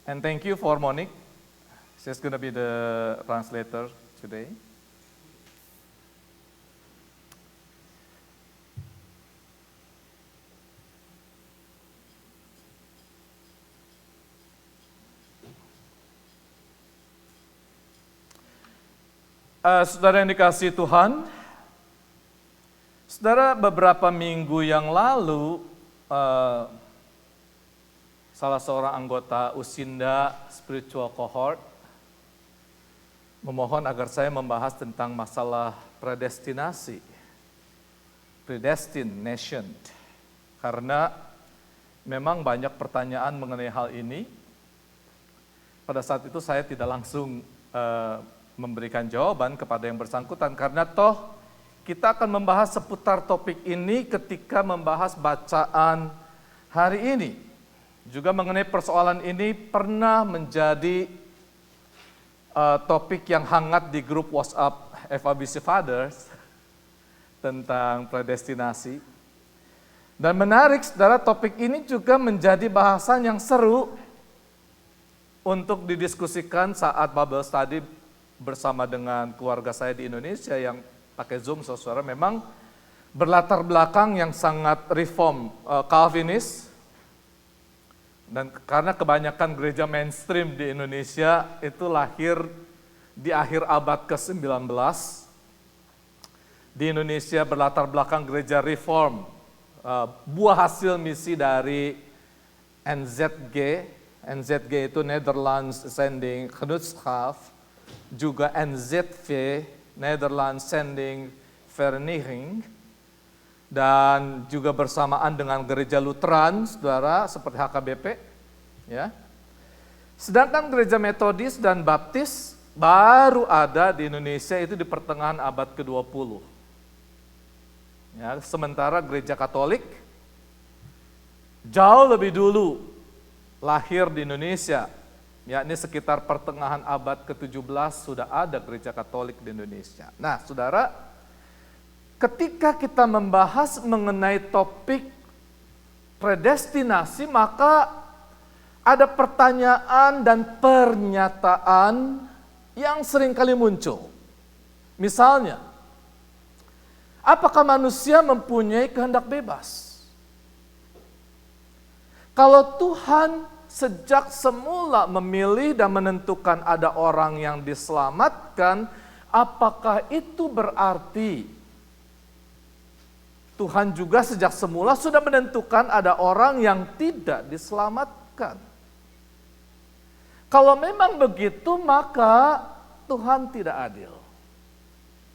And thank you for Monique. She's going to be the translator today. Saudara yang dikasihi Tuhan, saudara, beberapa minggu yang lalu, salah seorang anggota Usinda Spiritual Cohort memohon agar saya membahas tentang masalah predestinasi, predestination, karena memang banyak pertanyaan mengenai hal ini. Pada saat itu saya tidak langsung memberikan jawaban kepada yang bersangkutan, karena toh kita akan membahas seputar topik ini ketika membahas bacaan hari ini. Juga mengenai persoalan ini pernah menjadi topik yang hangat di grup WhatsApp FABC Fathers tentang predestinasi. Dan menarik, saudara, topik ini juga menjadi bahasan yang seru untuk didiskusikan saat Bible Study bersama dengan keluarga saya di Indonesia yang pakai Zoom, saudara. Memang berlatar belakang yang sangat reform, Calvinis. Dan karena kebanyakan gereja mainstream di Indonesia itu lahir di akhir abad ke-19. Di Indonesia berlatar belakang gereja reform, buah hasil misi dari NZG. NZG itu Netherlands Zending Genootschap, juga NZV, Netherlands Zending Vereniging, dan juga bersamaan dengan gereja Lutheran, saudara, seperti HKBP, ya. Sedangkan gereja Metodis dan Baptis baru ada di Indonesia itu di pertengahan abad ke-20. Ya, sementara gereja Katolik jauh lebih dulu lahir di Indonesia, yakni sekitar pertengahan abad ke-17 sudah ada gereja Katolik di Indonesia. Nah, saudara, ketika kita membahas mengenai topik predestinasi, maka ada pertanyaan dan pernyataan yang seringkali muncul. Misalnya, apakah manusia mempunyai kehendak bebas? Kalau Tuhan sejak semula memilih dan menentukan ada orang yang diselamatkan, apakah itu berarti Tuhan juga sejak semula sudah menentukan ada orang yang tidak diselamatkan? Kalau memang begitu, maka Tuhan tidak adil,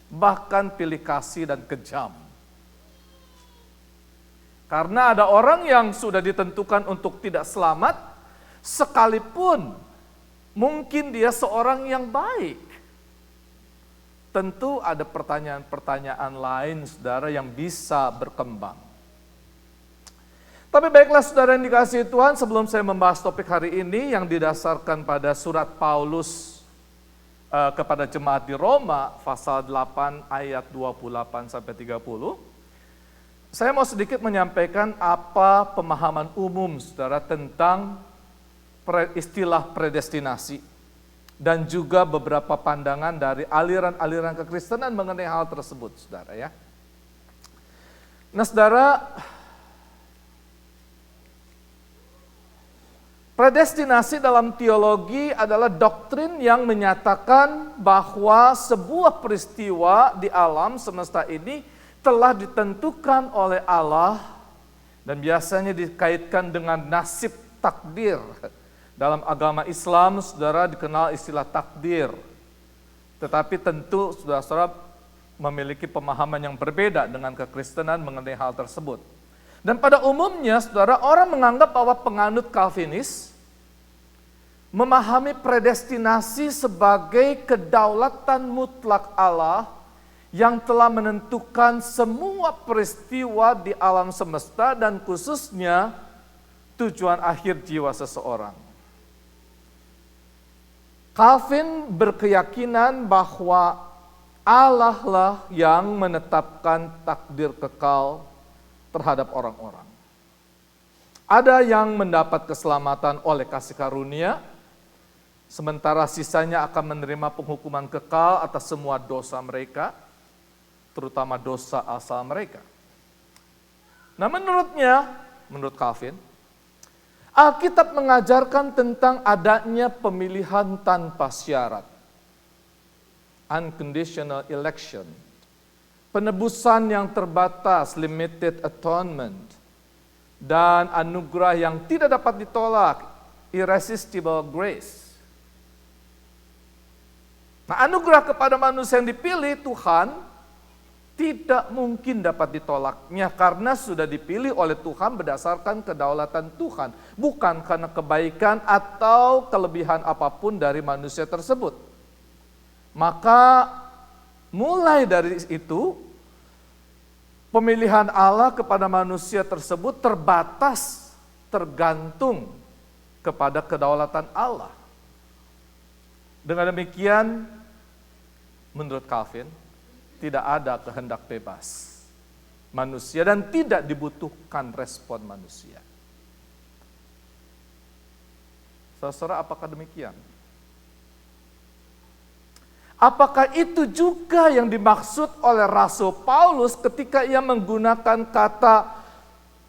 bahkan pilih kasih dan kejam. Karena ada orang yang sudah ditentukan untuk tidak selamat, sekalipun mungkin dia seorang yang baik. Tentu ada pertanyaan-pertanyaan lain, saudara, yang bisa berkembang. Tapi baiklah, saudara yang dikasihi Tuhan, sebelum saya membahas topik hari ini yang didasarkan pada surat Paulus kepada jemaat di Roma, pasal 8 ayat 28 sampai 30, saya mau sedikit menyampaikan apa pemahaman umum, saudara, tentang istilah predestinasi, dan juga beberapa pandangan dari aliran-aliran kekristenan mengenai hal tersebut, saudara, ya. Nah, saudara, predestinasi dalam teologi adalah doktrin yang menyatakan bahwa sebuah peristiwa di alam semesta ini telah ditentukan oleh Allah dan biasanya dikaitkan dengan nasib takdir. Dalam agama Islam, saudara, dikenal istilah takdir. Tetapi tentu saudara-saudara memiliki pemahaman yang berbeda dengan kekristenan mengenai hal tersebut. Dan pada umumnya, saudara, orang menganggap bahwa penganut Calvinis memahami predestinasi sebagai kedaulatan mutlak Allah yang telah menentukan semua peristiwa di alam semesta dan khususnya tujuan akhir jiwa seseorang. Calvin berkeyakinan bahwa Allah lah yang menetapkan takdir kekal terhadap orang-orang. Ada yang mendapat keselamatan oleh kasih karunia, sementara sisanya akan menerima penghukuman kekal atas semua dosa mereka, terutama dosa asal mereka. Nah, menurut Calvin, Alkitab mengajarkan tentang adanya pemilihan tanpa syarat, unconditional election, penebusan yang terbatas, limited atonement, dan anugerah yang tidak dapat ditolak, irresistible grace. Nah, anugerah kepada manusia yang dipilih Tuhan tidak mungkin dapat ditolaknya karena sudah dipilih oleh Tuhan berdasarkan kedaulatan Tuhan, bukan karena kebaikan atau kelebihan apapun dari manusia tersebut. Maka mulai dari itu, pemilihan Allah kepada manusia tersebut terbatas, tergantung kepada kedaulatan Allah. Dengan demikian, menurut Calvin, tidak ada kehendak bebas manusia dan tidak dibutuhkan respon manusia. Saudara, apakah demikian? Apakah itu juga yang dimaksud oleh Rasul Paulus ketika ia menggunakan kata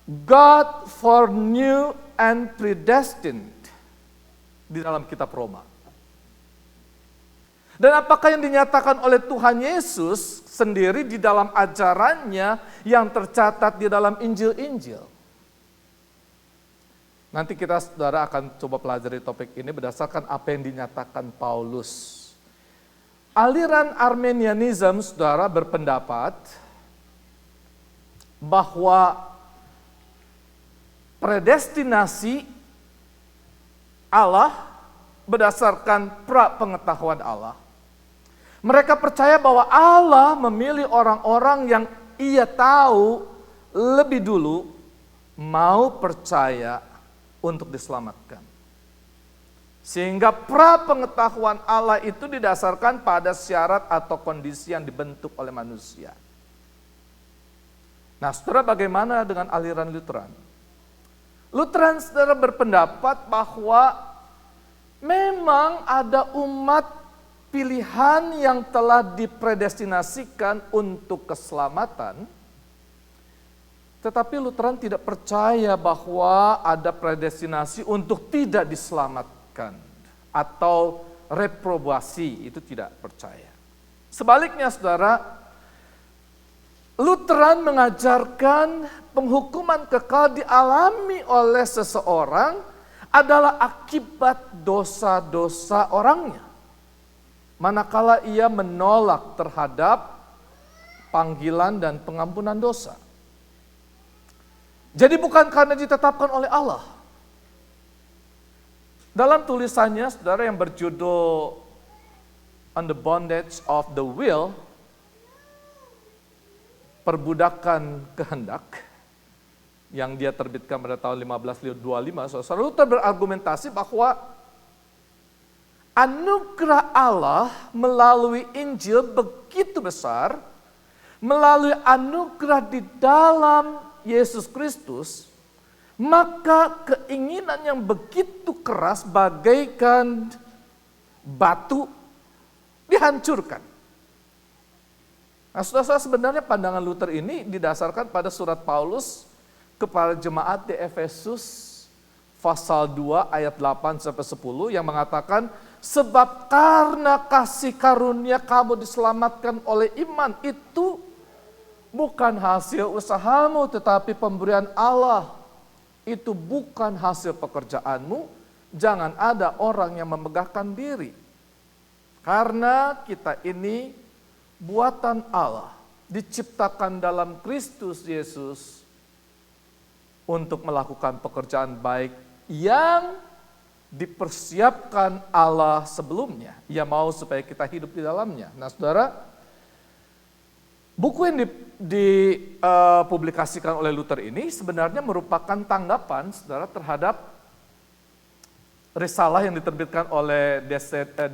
God foreknew and predestined di dalam kitab Roma? Dan apakah yang dinyatakan oleh Tuhan Yesus sendiri di dalam ajarannya yang tercatat di dalam Injil-Injil? Nanti kita, saudara, akan coba pelajari topik ini berdasarkan apa yang dinyatakan Paulus. Aliran Arminianism, saudara, berpendapat bahwa predestinasi Allah berdasarkan pra-pengetahuan Allah. Mereka percaya bahwa Allah memilih orang-orang yang ia tahu lebih dulu mau percaya untuk diselamatkan. Sehingga pra-pengetahuan Allah itu didasarkan pada syarat atau kondisi yang dibentuk oleh manusia. Nah, saudara, bagaimana dengan aliran Lutheran? Lutheran, saudara, berpendapat bahwa memang ada umat pilihan yang telah dipredestinasikan untuk keselamatan, tetapi Lutheran tidak percaya bahwa ada predestinasi untuk tidak diselamatkan atau reprobasi, itu tidak percaya. Sebaliknya, saudara, Lutheran mengajarkan penghukuman kekal dialami oleh seseorang adalah akibat dosa-dosa orangnya, manakala ia menolak terhadap panggilan dan pengampunan dosa. Jadi bukan karena ditetapkan oleh Allah. Dalam tulisannya, saudara, yang berjudul On the Bondage of the Will, perbudakan kehendak, yang dia terbitkan pada tahun 1525, saudara, Luther berargumentasi bahwa anugerah Allah melalui Injil begitu besar, melalui anugerah di dalam Yesus Kristus, maka keinginan yang begitu keras bagaikan batu dihancurkan. Nah, saudara, sebenarnya pandangan Luther ini didasarkan pada surat Paulus kepada jemaat di Efesus pasal 2 ayat 8 sampai 10 yang mengatakan, sebab karena kasih karunia kamu diselamatkan oleh iman, itu bukan hasil usahamu tetapi pemberian Allah. Itu bukan hasil pekerjaanmu, jangan ada orang yang memegahkan diri. Karena kita ini buatan Allah, diciptakan dalam Kristus Yesus untuk melakukan pekerjaan baik yang dipersiapkan Allah sebelumnya. Ia mau supaya kita hidup di dalamnya. Nah, saudara, buku yang dipublikasikan oleh Luther ini sebenarnya merupakan tanggapan, saudara, terhadap risalah yang diterbitkan oleh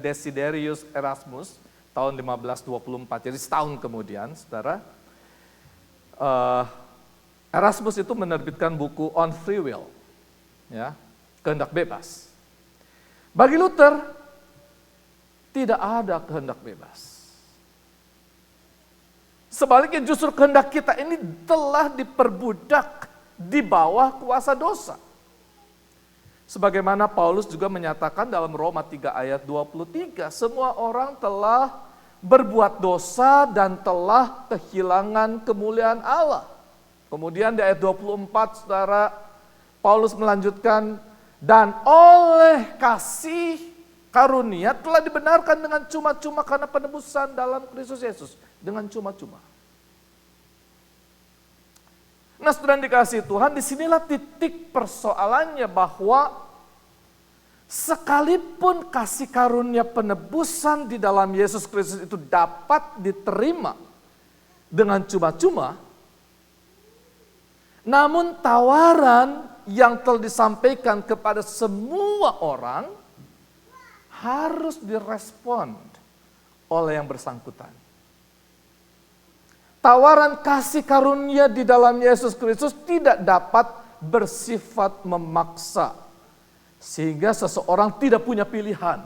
Desiderius Erasmus tahun 1524. Jadi setahun kemudian, saudara, Erasmus itu menerbitkan buku On Free Will, ya, kehendak bebas. Bagi Luther, tidak ada kehendak bebas. Sebaliknya justru kehendak kita ini telah diperbudak di bawah kuasa dosa. Sebagaimana Paulus juga menyatakan dalam Roma 3 ayat 23, semua orang telah berbuat dosa dan telah kehilangan kemuliaan Allah. Kemudian di ayat 24, saudara, Paulus melanjutkan, dan oleh kasih karunia telah dibenarkan dengan cuma-cuma karena penebusan dalam Kristus Yesus. Dengan cuma-cuma. Nah, saudara yang dikasihi Tuhan, disinilah titik persoalannya bahwa sekalipun kasih karunia penebusan di dalam Yesus Kristus itu dapat diterima dengan cuma-cuma, namun tawaran yang telah disampaikan kepada semua orang harus direspon oleh yang bersangkutan. Tawaran kasih karunia di dalam Yesus Kristus tidak dapat bersifat memaksa, sehingga seseorang tidak punya pilihan.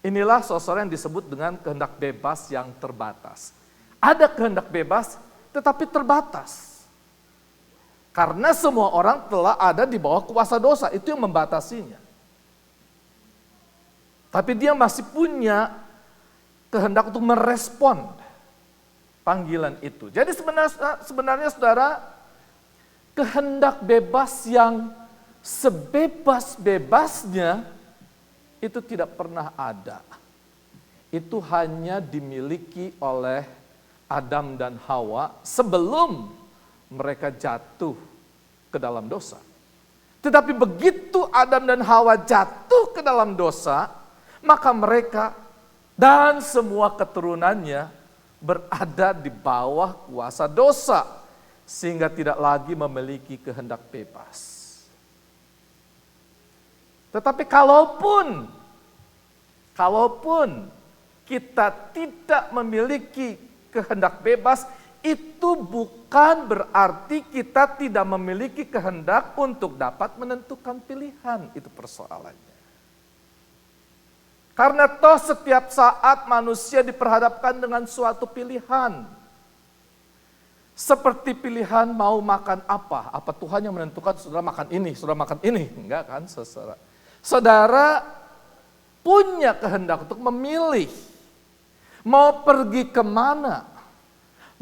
Inilah saudara yang disebut dengan kehendak bebas yang terbatas. Ada kehendak bebas tetapi terbatas. Karena semua orang telah ada di bawah kuasa dosa, itu yang membatasinya. Tapi dia masih punya kehendak untuk merespon panggilan itu. Jadi sebenarnya saudara, kehendak bebas yang sebebas-bebasnya itu tidak pernah ada. Itu hanya dimiliki oleh Adam dan Hawa sebelum mereka jatuh ke dalam dosa. Tetapi begitu Adam dan Hawa jatuh ke dalam dosa, maka mereka dan semua keturunannya berada di bawah kuasa dosa, sehingga tidak lagi memiliki kehendak bebas. Tetapi kalaupun kita tidak memiliki kehendak bebas, itu bukan berarti kita tidak memiliki kehendak untuk dapat menentukan pilihan. Itu persoalannya. Karena toh setiap saat manusia diperhadapkan dengan suatu pilihan. Seperti pilihan mau makan apa? Apa Tuhan yang menentukan saudara makan ini, saudara makan ini? Enggak kan, saudara. Saudara punya kehendak untuk memilih. Mau pergi kemana?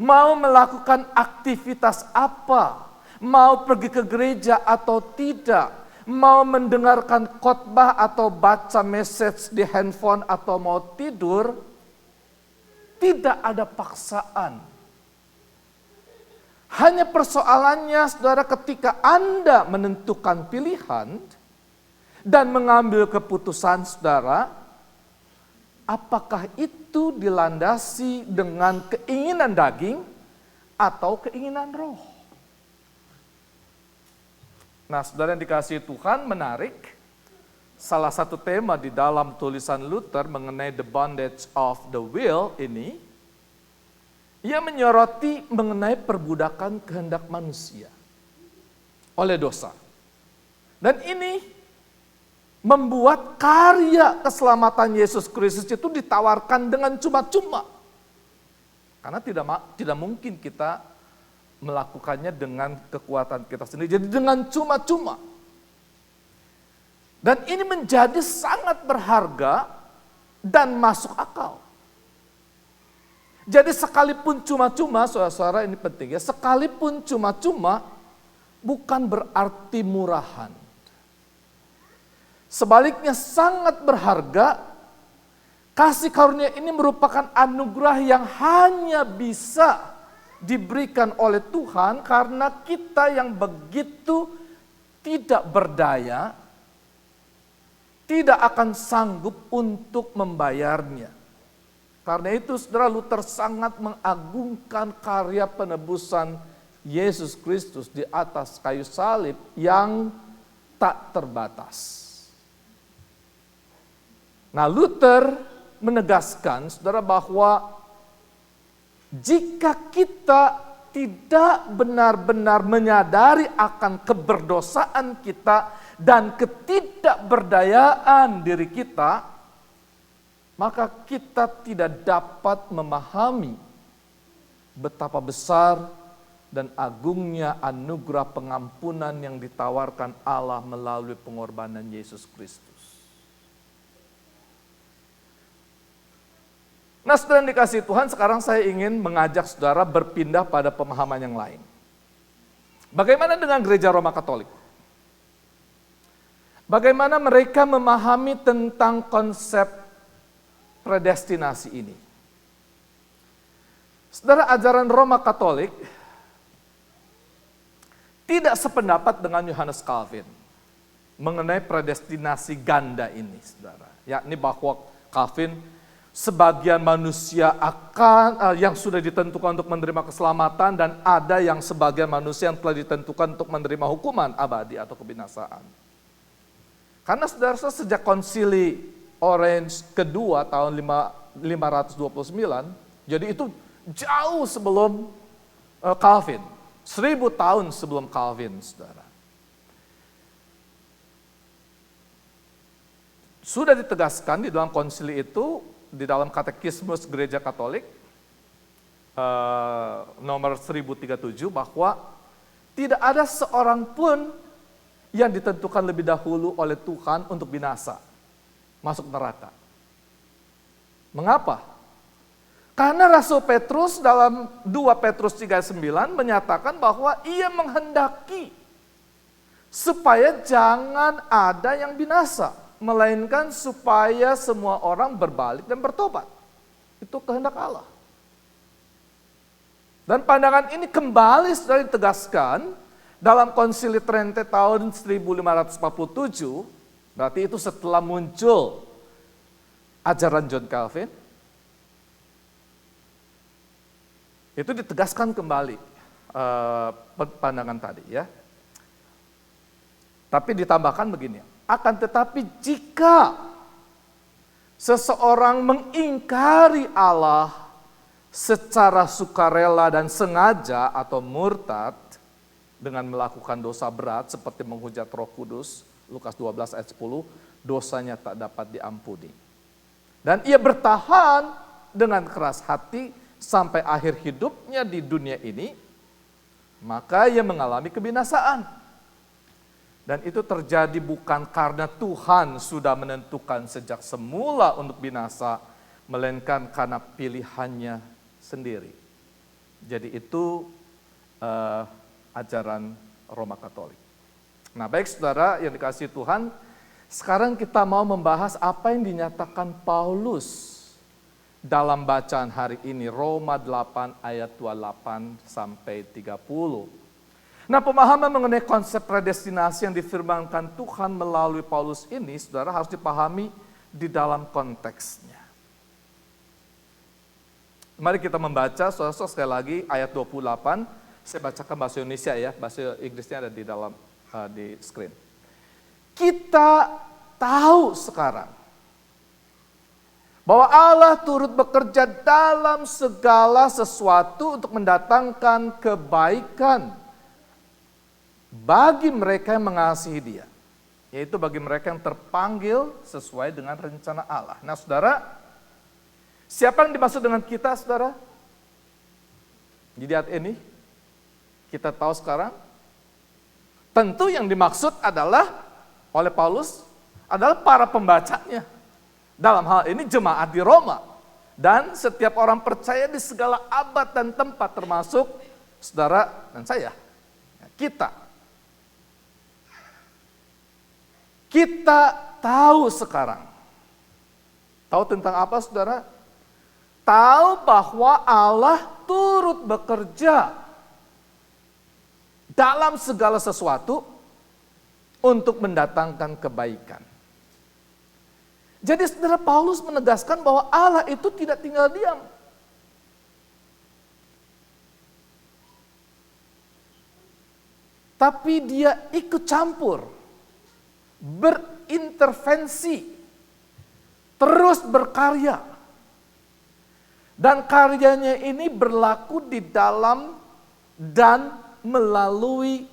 Mau melakukan aktivitas apa? Mau pergi ke gereja atau tidak? Mau mendengarkan khotbah atau baca message di handphone atau mau tidur? Tidak ada paksaan. Hanya persoalannya saudara, ketika Anda menentukan pilihan dan mengambil keputusan saudara, apakah itu dilandasi dengan keinginan daging atau keinginan roh? Nah, saudara yang dikasihi Tuhan, menarik. Salah satu tema di dalam tulisan Luther mengenai the bondage of the will ini, ia menyoroti mengenai perbudakan kehendak manusia oleh dosa. Dan ini membuat karya keselamatan Yesus Kristus itu ditawarkan dengan cuma-cuma. Karena tidak mungkin kita melakukannya dengan kekuatan kita sendiri. Jadi dengan cuma-cuma. Dan ini menjadi sangat berharga dan masuk akal. Jadi sekalipun cuma-cuma, saudara-saudara ini penting ya, sekalipun cuma-cuma bukan berarti murahan. Sebaliknya sangat berharga. Kasih karunia ini merupakan anugerah yang hanya bisa diberikan oleh Tuhan karena kita yang begitu tidak berdaya, tidak akan sanggup untuk membayarnya. Karena itu saudara, Luther sangat mengagungkan karya penebusan Yesus Kristus di atas kayu salib yang tak terbatas. Nah, Luther menegaskan saudara bahwa jika kita tidak benar-benar menyadari akan keberdosaan kita dan ketidakberdayaan diri kita, maka kita tidak dapat memahami betapa besar dan agungnya anugerah pengampunan yang ditawarkan Allah melalui pengorbanan Yesus Kristus. Nah, saudara yang dikasihi Tuhan, sekarang saya ingin mengajak saudara berpindah pada pemahaman yang lain. Bagaimana dengan gereja Roma Katolik? Bagaimana mereka memahami tentang konsep predestinasi ini? Saudara, ajaran Roma Katolik tidak sependapat dengan Yohanes Calvin mengenai predestinasi ganda ini, saudara. Yakni bahwa Calvin, sebagian manusia akan yang sudah ditentukan untuk menerima keselamatan, dan ada yang sebagian manusia yang telah ditentukan untuk menerima hukuman abadi atau kebinasaan. Karena saudara, sejak konsili Orange kedua tahun 529, jadi itu jauh sebelum Calvin, 1000 tahun sebelum Calvin, saudara. Sudah ditegaskan di dalam konsili itu, di dalam Katekismus Gereja Katolik nomor 1037, bahwa tidak ada seorang pun yang ditentukan lebih dahulu oleh Tuhan untuk binasa, masuk neraka. Mengapa? Karena Rasul Petrus dalam 2 Petrus 3:9 menyatakan bahwa ia menghendaki supaya jangan ada yang binasa, melainkan supaya semua orang berbalik dan bertobat. Itu kehendak Allah. Dan pandangan ini kembali sudah ditegaskan dalam Konsili Trente tahun 1547, berarti itu setelah muncul ajaran John Calvin, itu ditegaskan kembali pandangan tadi, ya. Tapi ditambahkan begini, akan tetapi jika seseorang mengingkari Allah secara sukarela dan sengaja atau murtad dengan melakukan dosa berat seperti menghujat Roh Kudus, Lukas 12 ayat 10, dosanya tak dapat diampuni. Dan ia bertahan dengan keras hati sampai akhir hidupnya di dunia ini, maka ia mengalami kebinasaan. Dan itu terjadi bukan karena Tuhan sudah menentukan sejak semula untuk binasa, melainkan karena pilihannya sendiri. Jadi itu ajaran Roma Katolik. Nah, baik saudara yang dikasihi Tuhan, sekarang kita mau membahas apa yang dinyatakan Paulus dalam bacaan hari ini, Roma 8 ayat 28 sampai 30. Nah, pemahaman mengenai konsep predestinasi yang difirmankan Tuhan melalui Paulus ini, saudara, harus dipahami di dalam konteksnya. Mari kita membaca, saudara, sekali lagi ayat 28, saya bacakan bahasa Indonesia ya, bahasa Inggrisnya ada di dalam di screen. Kita tahu sekarang bahwa Allah turut bekerja dalam segala sesuatu untuk mendatangkan kebaikan bagi mereka yang mengasihi Dia, yaitu bagi mereka yang terpanggil sesuai dengan rencana Allah. Nah, saudara, siapa yang dimaksud dengan kita, saudara? Di ayat ini kita tahu sekarang, tentu yang dimaksud adalah oleh Paulus adalah para pembacanya. Dalam hal ini jemaat di Roma. Dan setiap orang percaya di segala abad dan tempat, termasuk saudara dan saya. Kita. Kita tahu sekarang. Tahu tentang apa, saudara? Tahu bahwa Allah turut bekerja dalam segala sesuatu untuk mendatangkan kebaikan. Jadi saudara, Paulus menegaskan bahwa Allah itu tidak tinggal diam. Tapi Dia ikut campur, berintervensi, terus berkarya. Dan karyanya ini berlaku di dalam dan melalui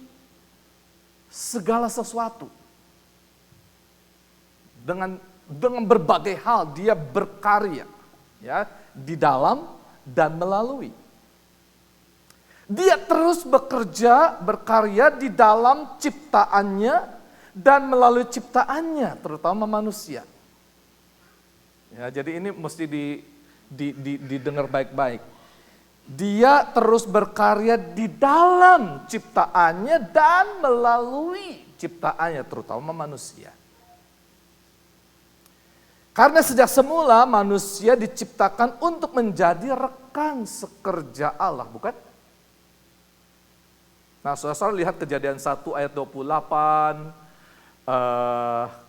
segala sesuatu. Dengan berbagai hal dia berkarya, ya, di dalam dan melalui. Dia terus berkarya di dalam ciptaannya dan melalui ciptaannya, terutama manusia. Ya, jadi ini mesti didengar baik-baik. Dia terus berkarya di dalam ciptaannya dan melalui ciptaannya, terutama manusia. Karena sejak semula manusia diciptakan untuk menjadi rekan sekerja Allah, bukan? Nah, saudara lihat Kejadian 1 ayat 28,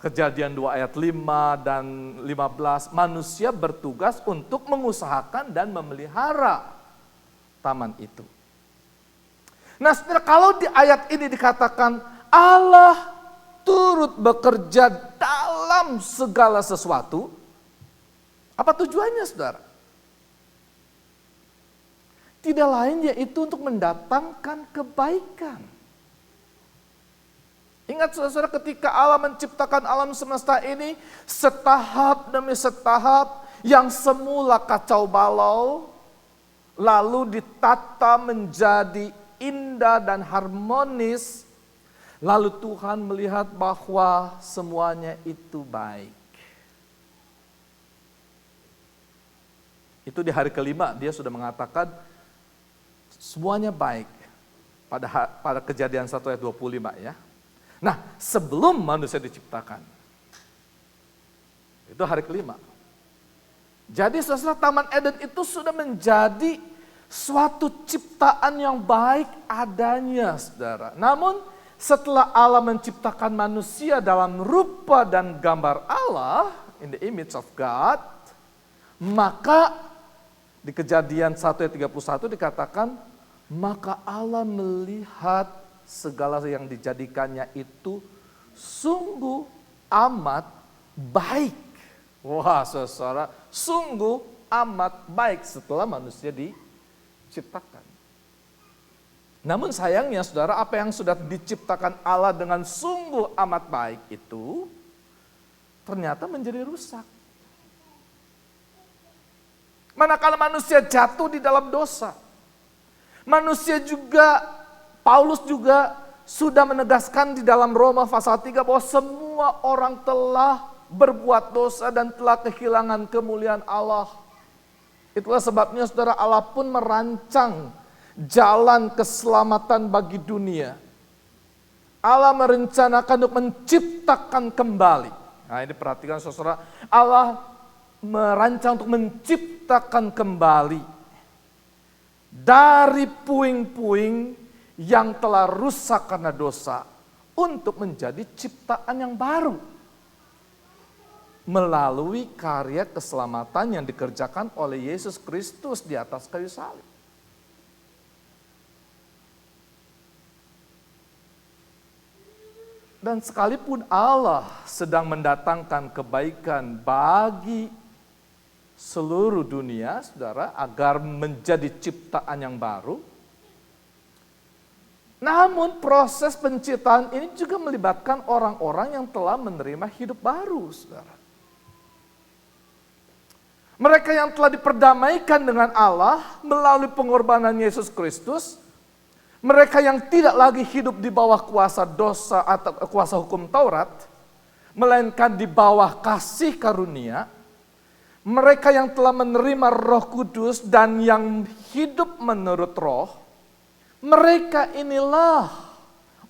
Kejadian 2 ayat 5 dan 15, manusia bertugas untuk mengusahakan dan memelihara taman itu. Nah, saudara, kalau di ayat ini dikatakan Allah turut bekerja dalam segala sesuatu, apa tujuannya, saudara? Tidak lain yaitu untuk mendatangkan kebaikan. Ingat saudara, ketika Allah menciptakan alam semesta ini, setahap demi setahap yang semula kacau balau, lalu ditata menjadi indah dan harmonis. Lalu Tuhan melihat bahwa semuanya itu baik. Itu di hari kelima dia sudah mengatakan semuanya baik. Pada Kejadian 1 ayat 25 ya. Nah, sebelum manusia diciptakan. Itu hari kelima. Jadi saudara, Taman Eden itu sudah menjadi suatu ciptaan yang baik adanya, saudara. Namun setelah Allah menciptakan manusia dalam rupa dan gambar Allah, in the image of God, maka di Kejadian 1 ayat 31 dikatakan, maka Allah melihat segala yang dijadikannya itu sungguh amat baik. Wah, saudara, sungguh amat baik setelah manusia diciptakan. Namun sayangnya saudara, apa yang sudah diciptakan Allah dengan sungguh amat baik itu ternyata menjadi rusak. Manakala manusia jatuh di dalam dosa. Manusia juga, Paulus juga sudah menegaskan di dalam Roma pasal 3 bahwa semua orang telah berbuat dosa dan telah kehilangan kemuliaan Allah. Itulah sebabnya saudara, Allah pun merancang jalan keselamatan bagi dunia. Allah merencanakan untuk menciptakan kembali. Nah, ini perhatikan saudara, Allah merancang untuk menciptakan kembali dari puing-puing yang telah rusak karena dosa untuk menjadi ciptaan yang baru melalui karya keselamatan yang dikerjakan oleh Yesus Kristus di atas kayu salib. Dan sekalipun Allah sedang mendatangkan kebaikan bagi seluruh dunia, saudara, agar menjadi ciptaan yang baru, namun proses penciptaan ini juga melibatkan orang-orang yang telah menerima hidup baru, saudara. Mereka yang telah diperdamaikan dengan Allah melalui pengorbanan Yesus Kristus, mereka yang tidak lagi hidup di bawah kuasa dosa atau kuasa hukum Taurat, melainkan di bawah kasih karunia, mereka yang telah menerima Roh Kudus dan yang hidup menurut Roh, mereka inilah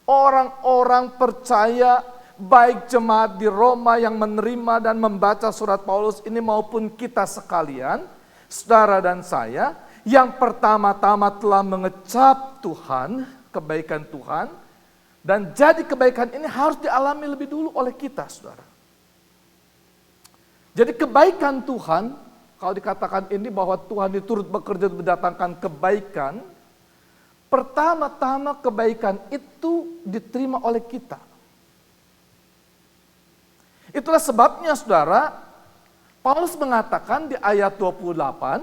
orang-orang percaya, baik jemaat di Roma yang menerima dan membaca surat Paulus ini maupun kita sekalian, saudara dan saya, yang pertama-tama telah mengecap Tuhan, kebaikan Tuhan, dan jadi kebaikan ini harus dialami lebih dulu oleh kita, saudara. Jadi kebaikan Tuhan, kalau dikatakan ini bahwa Tuhan itu turut bekerja mendatangkan kebaikan, pertama-tama kebaikan itu diterima oleh kita. Itulah sebabnya saudara, Paulus mengatakan di ayat 28,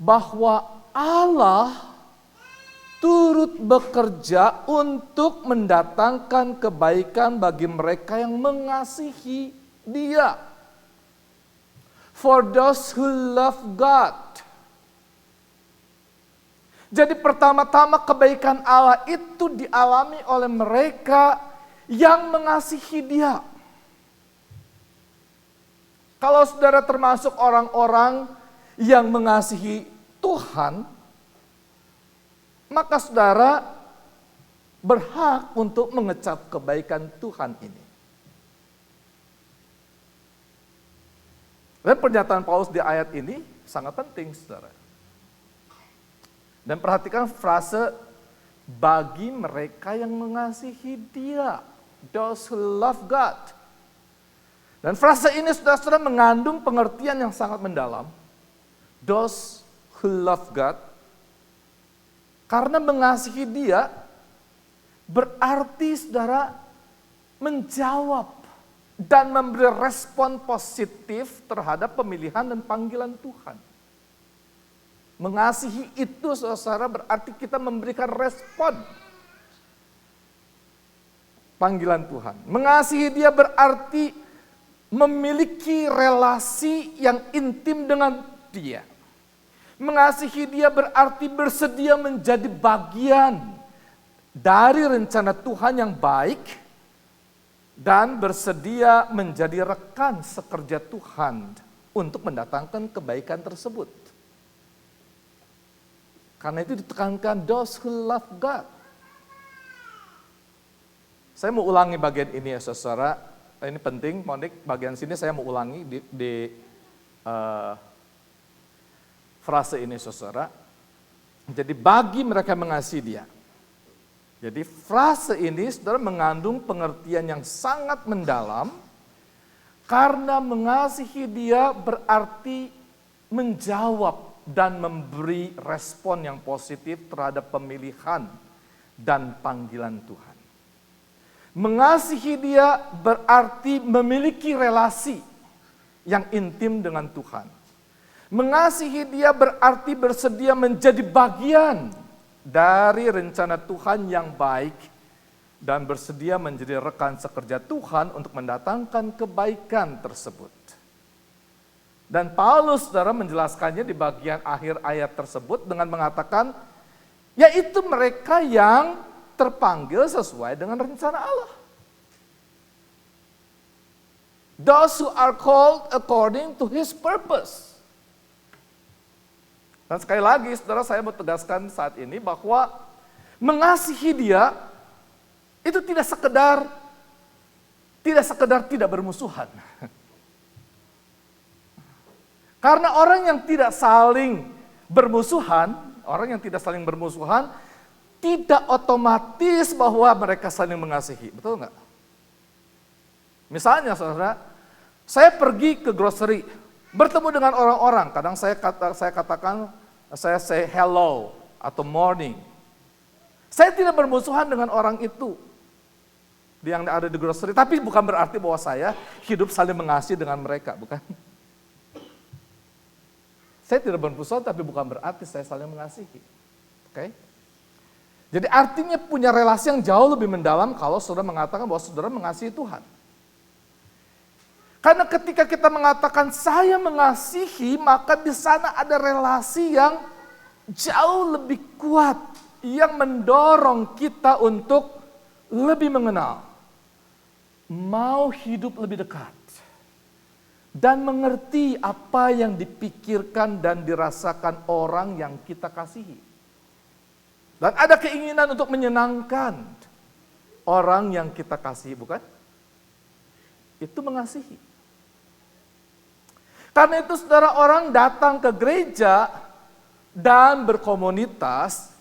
bahwa Allah turut bekerja untuk mendatangkan kebaikan bagi mereka yang mengasihi Dia. For those who love God. Jadi pertama-tama kebaikan Allah itu dialami oleh mereka yang mengasihi Dia. Kalau saudara termasuk orang-orang yang mengasihi Tuhan, maka saudara berhak untuk mengecap kebaikan Tuhan ini. Dan pernyataan Paulus di ayat ini sangat penting, saudara. Dan perhatikan frase bagi mereka yang mengasihi Dia, those who love God. Dan frase ini saudara-saudara mengandung pengertian yang sangat mendalam. Those who love God. Karena mengasihi Dia berarti saudara menjawab dan memberi respon positif terhadap pemilihan dan panggilan Tuhan. Mengasihi itu saudara berarti kita memberikan respon panggilan Tuhan. Mengasihi Dia berarti memiliki relasi yang intim dengan Dia. Mengasihi Dia berarti bersedia menjadi bagian dari rencana Tuhan yang baik dan bersedia menjadi rekan sekerja Tuhan untuk mendatangkan kebaikan tersebut. Karena itu ditekankan those who love God. Saya mau ulangi bagian ini ya saudara. Ini penting, Monik, bagian sini saya mau ulangi di frase ini saudara. Jadi bagi mereka mengasihi Dia. Jadi frase ini saudara mengandung pengertian yang sangat mendalam. Karena mengasihi Dia berarti menjawab dan memberi respon yang positif terhadap pemilihan dan panggilan Tuhan. Mengasihi Dia berarti memiliki relasi yang intim dengan Tuhan. Mengasihi Dia berarti bersedia menjadi bagian dari rencana Tuhan yang baik dan bersedia menjadi rekan sekerja Tuhan untuk mendatangkan kebaikan tersebut. Dan Paulus saudara menjelaskannya di bagian akhir ayat tersebut dengan mengatakan, yaitu mereka yang terpanggil sesuai dengan rencana Allah. Those who are called according to His purpose. Dan sekali lagi, saudara, saya mau tegaskan saat ini bahwa mengasihi Dia itu tidak sekedar tidak bermusuhan. Karena orang yang tidak saling bermusuhan, tidak otomatis bahwa mereka saling mengasihi, betul nggak? Misalnya saudara, saya pergi ke grocery, bertemu dengan orang-orang, kadang saya katakan, saya say hello atau morning. Saya tidak bermusuhan dengan orang itu yang ada di grocery, tapi bukan berarti bahwa saya hidup saling mengasihi dengan mereka, bukan? Saya tidak bermusuhan, tapi bukan berarti saya saling mengasihi. Oke? Jadi artinya punya relasi yang jauh lebih mendalam kalau saudara mengatakan bahwa saudara mengasihi Tuhan. Karena ketika kita mengatakan saya mengasihi, maka di sana ada relasi yang jauh lebih kuat yang mendorong kita untuk lebih mengenal, mau hidup lebih dekat, dan mengerti apa yang dipikirkan dan dirasakan orang yang kita kasihi. Dan ada keinginan untuk menyenangkan orang yang kita kasihi, bukan? Itu mengasihi. Karena itu saudara, orang datang ke gereja dan berkomunitas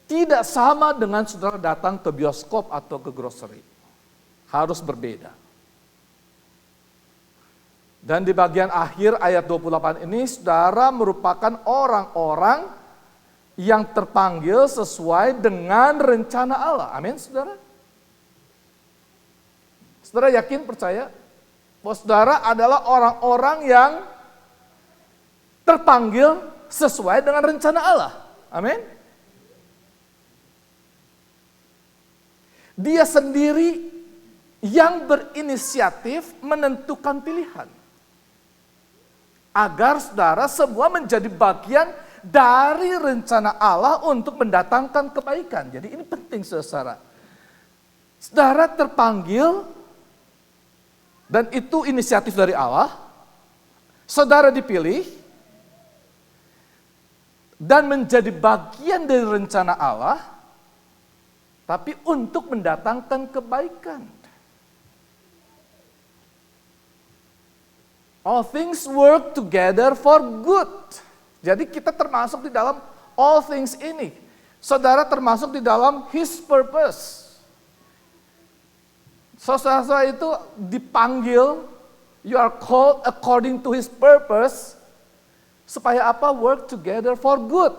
tidak sama dengan saudara datang ke bioskop atau ke grocery. Harus berbeda. Dan di bagian akhir ayat 28 ini, saudara merupakan orang-orang yang terpanggil sesuai dengan rencana Allah. Amin, saudara? Saudara yakin, percaya? Bahwa saudara adalah orang-orang yang terpanggil sesuai dengan rencana Allah. Amin. Dia sendiri yang berinisiatif menentukan pilihan. Agar saudara semua menjadi bagian dari rencana Allah untuk mendatangkan kebaikan. Jadi ini penting saudara. Saudara terpanggil dan itu inisiatif dari Allah. Saudara dipilih dan menjadi bagian dari rencana Allah, tapi untuk mendatangkan kebaikan. All things work together for good. Jadi kita termasuk di dalam all things ini. Saudara termasuk di dalam His purpose. Saudara itu dipanggil, you are called according to His purpose. Supaya apa? Work together for good.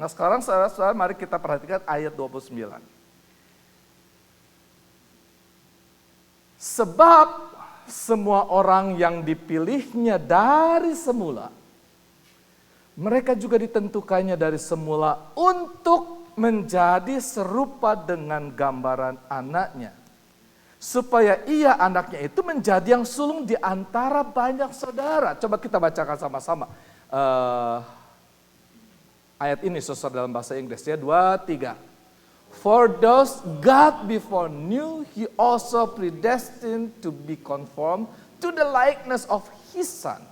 Nah sekarang saudara-saudara mari kita perhatikan ayat 29. Sebab semua orang yang dipilihnya dari semula, mereka juga ditentukannya dari semula untuk menjadi serupa dengan gambaran anaknya. Supaya ia anaknya itu menjadi yang sulung di antara banyak saudara. Coba kita bacakan sama-sama. Ayat ini saudara dalam bahasa Inggris ya, 2, 3. For those God before knew, He also predestined to be conformed to the likeness of His Son,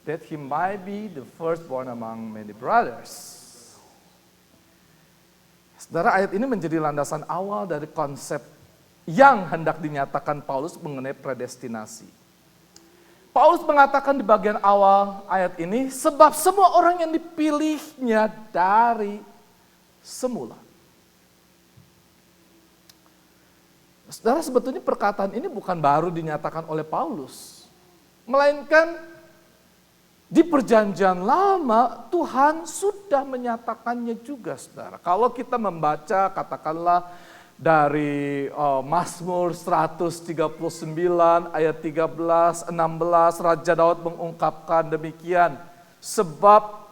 that He might be the firstborn among many brothers. Saudara, ayat ini menjadi landasan awal dari konsep yang hendak dinyatakan Paulus mengenai predestinasi. Paulus mengatakan di bagian awal ayat ini, sebab semua orang yang dipilihnya dari semula. Saudara, sebetulnya perkataan ini bukan baru dinyatakan oleh Paulus. Melainkan di perjanjian lama Tuhan sudah menyatakannya juga saudara. Kalau kita membaca katakanlah dari Mazmur 139 ayat 13, 16, Raja Daud mengungkapkan demikian. Sebab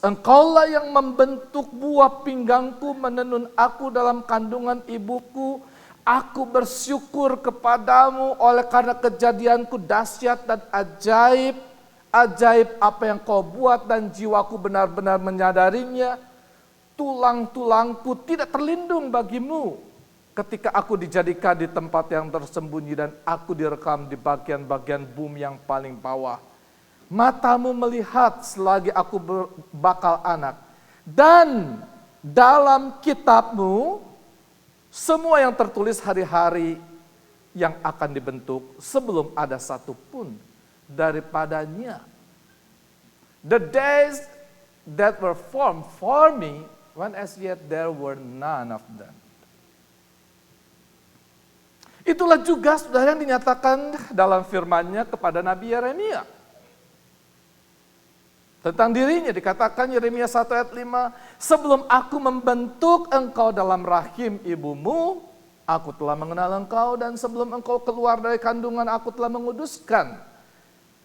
Engkaulah yang membentuk buah pinggangku, menenun aku dalam kandungan ibuku. Aku bersyukur kepadamu oleh karena kejadianku dahsyat dan ajaib. Ajaib apa yang kau buat dan jiwaku benar-benar menyadarinya. Tulang-tulangku tidak terlindung bagimu. Ketika aku dijadikan di tempat yang tersembunyi dan aku direkam di bagian-bagian bumi yang paling bawah. Matamu melihat selagi aku bakal anak. Dan dalam kitabmu semua yang tertulis hari-hari yang akan dibentuk sebelum ada satu pun daripadanya. The days that were formed for me, when as yet there were none of them. Itulah juga saudara yang dinyatakan dalam firman-Nya kepada Nabi Yeremia. Tentang dirinya dikatakan Yeremia 1 ayat 5, sebelum aku membentuk engkau dalam rahim ibumu, aku telah mengenal engkau, dan sebelum engkau keluar dari kandungan aku telah menguduskan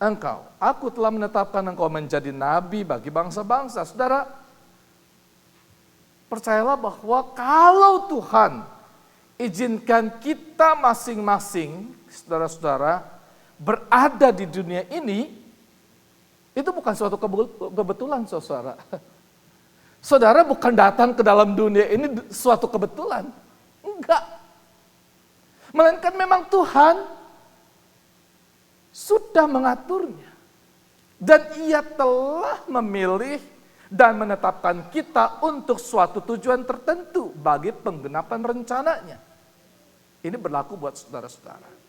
engkau. Aku telah menetapkan engkau menjadi nabi bagi bangsa-bangsa. Saudara, percayalah bahwa kalau Tuhan izinkan kita masing-masing, saudara-saudara, berada di dunia ini, itu bukan suatu kebetulan, saudara. Saudara bukan datang ke dalam dunia ini suatu kebetulan. Enggak. Melainkan memang Tuhan sudah mengaturnya. Dan Ia telah memilih dan menetapkan kita untuk suatu tujuan tertentu bagi penggenapan rencananya. Ini berlaku buat saudara-saudara.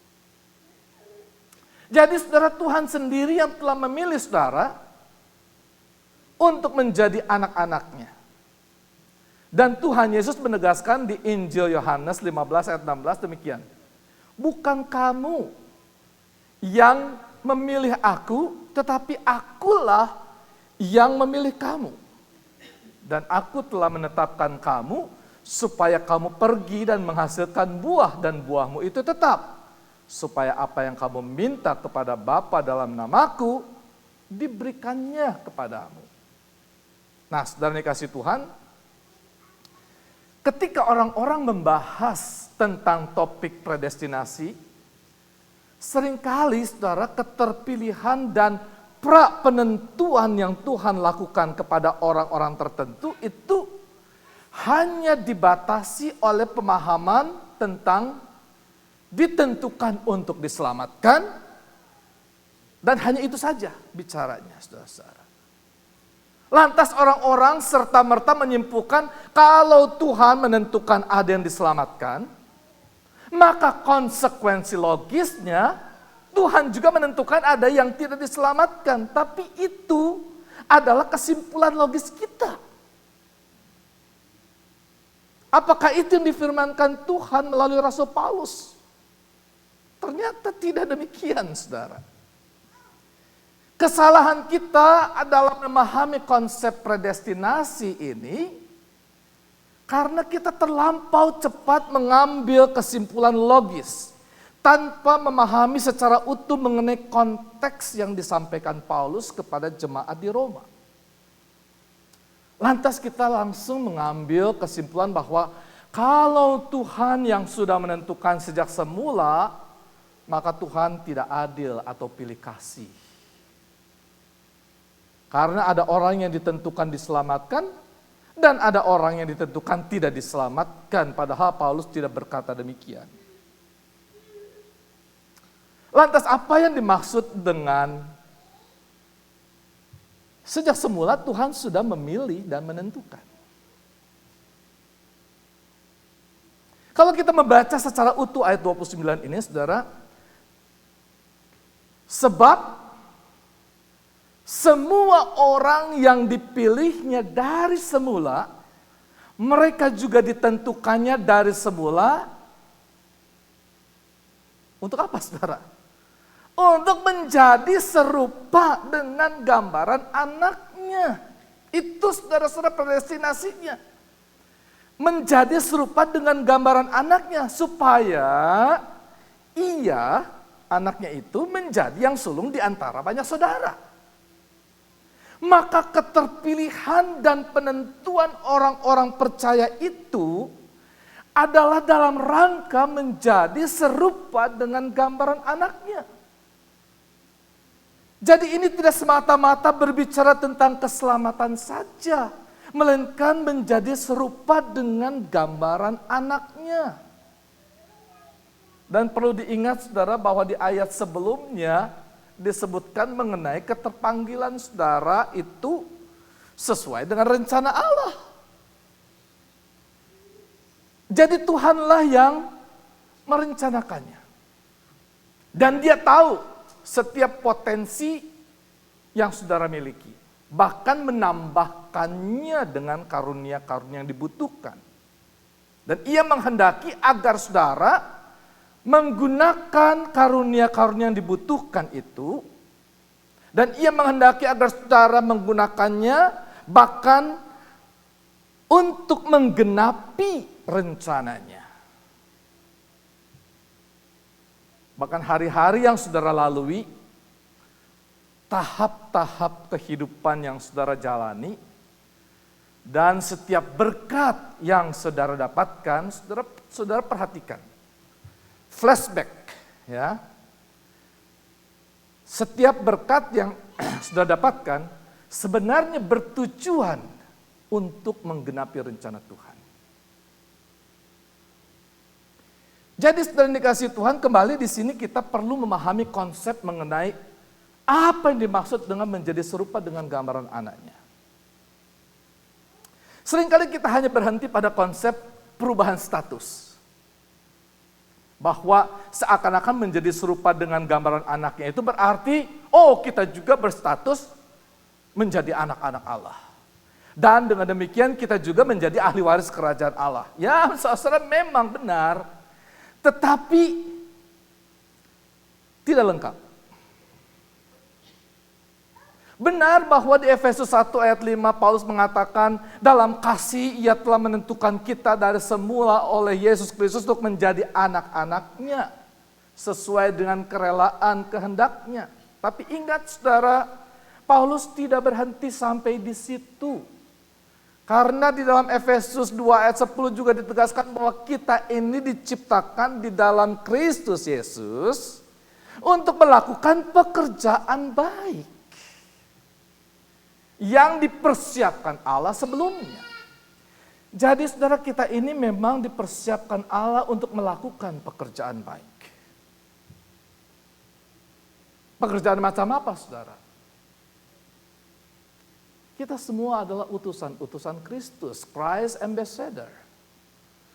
Jadi saudara, Tuhan sendiri yang telah memilih saudara untuk menjadi anak-anaknya. Dan Tuhan Yesus menegaskan di Injil Yohanes 15 ayat 16 demikian. Bukan kamu yang memilih aku, tetapi akulah yang memilih kamu. Dan aku telah menetapkan kamu supaya kamu pergi dan menghasilkan buah dan buahmu itu tetap. Supaya apa yang kamu minta kepada Bapa dalam namaku, diberikannya kepadamu. Nah, saudara dikasih Tuhan, ketika orang-orang membahas tentang topik predestinasi, seringkali saudara keterpilihan dan pra-penentuan yang Tuhan lakukan kepada orang-orang tertentu itu hanya dibatasi oleh pemahaman tentang ditentukan untuk diselamatkan, dan hanya itu saja bicaranya, saudara-saudara. Lantas orang-orang serta-merta menyimpulkan kalau Tuhan menentukan ada yang diselamatkan, maka konsekuensi logisnya Tuhan juga menentukan ada yang tidak diselamatkan. Tapi itu adalah kesimpulan logis kita. Apakah itu yang difirmankan Tuhan melalui Rasul Paulus? Ternyata tidak demikian, saudara. Kesalahan kita adalah memahami konsep predestinasi ini karena kita terlampau cepat mengambil kesimpulan logis tanpa memahami secara utuh mengenai konteks yang disampaikan Paulus kepada jemaat di Roma. Lantas kita langsung mengambil kesimpulan bahwa kalau Tuhan yang sudah menentukan sejak semula, maka Tuhan tidak adil atau pilih kasih. Karena ada orang yang ditentukan diselamatkan, dan ada orang yang ditentukan tidak diselamatkan. Padahal Paulus tidak berkata demikian. Lantas apa yang dimaksud dengan sejak semula Tuhan sudah memilih dan menentukan? Kalau kita membaca secara utuh ayat 29 ini, saudara, sebab semua orang yang dipilihnya dari semula, mereka juga ditentukannya dari semula. Untuk apa, saudara? Untuk menjadi serupa dengan gambaran anaknya. Itu saudara-saudara predestinasinya. Menjadi serupa dengan gambaran anaknya. Supaya ia, anaknya itu menjadi yang sulung di antara banyak saudara. Maka keterpilihan dan penentuan orang-orang percaya itu adalah dalam rangka menjadi serupa dengan gambaran anaknya. Jadi ini tidak semata-mata berbicara tentang keselamatan saja, melainkan menjadi serupa dengan gambaran anaknya. Dan perlu diingat, saudara, bahwa di ayat sebelumnya disebutkan mengenai keterpanggilan saudara itu sesuai dengan rencana Allah. Jadi Tuhanlah yang merencanakannya. Dan Dia tahu setiap potensi yang saudara miliki. Bahkan menambahkannya dengan karunia-karunia yang dibutuhkan. Dan Ia menghendaki agar saudara menggunakan karunia-karunia yang dibutuhkan itu, dan Ia menghendaki agar saudara menggunakannya bahkan untuk menggenapi rencananya. Bahkan hari-hari yang saudara lalui, tahap-tahap kehidupan yang saudara jalani, dan setiap berkat yang saudara dapatkan, saudara perhatikan. Flashback, ya. Setiap berkat yang sudah dapatkan sebenarnya bertujuan untuk menggenapi rencana Tuhan. Jadi setelah dikasih Tuhan, kembali di sini kita perlu memahami konsep mengenai apa yang dimaksud dengan menjadi serupa dengan gambaran anaknya. Seringkali kita hanya berhenti pada konsep perubahan status. Bahwa seakan-akan menjadi serupa dengan gambaran anaknya itu berarti, oh kita juga berstatus menjadi anak-anak Allah. Dan dengan demikian kita juga menjadi ahli waris kerajaan Allah. Ya, saudara, memang benar, tetapi tidak lengkap. Benar bahwa di Efesus 1 ayat 5 Paulus mengatakan dalam kasih Ia telah menentukan kita dari semula oleh Yesus Kristus untuk menjadi anak-anaknya sesuai dengan kerelaan kehendaknya. Tapi ingat saudara, Paulus tidak berhenti sampai di situ. Karena di dalam Efesus 2 ayat 10 juga ditegaskan bahwa kita ini diciptakan di dalam Kristus Yesus untuk melakukan pekerjaan baik yang dipersiapkan Allah sebelumnya. Jadi saudara, kita ini memang dipersiapkan Allah untuk melakukan pekerjaan baik. Pekerjaan macam apa saudara? Kita semua adalah utusan-utusan Kristus, Christ Ambassador.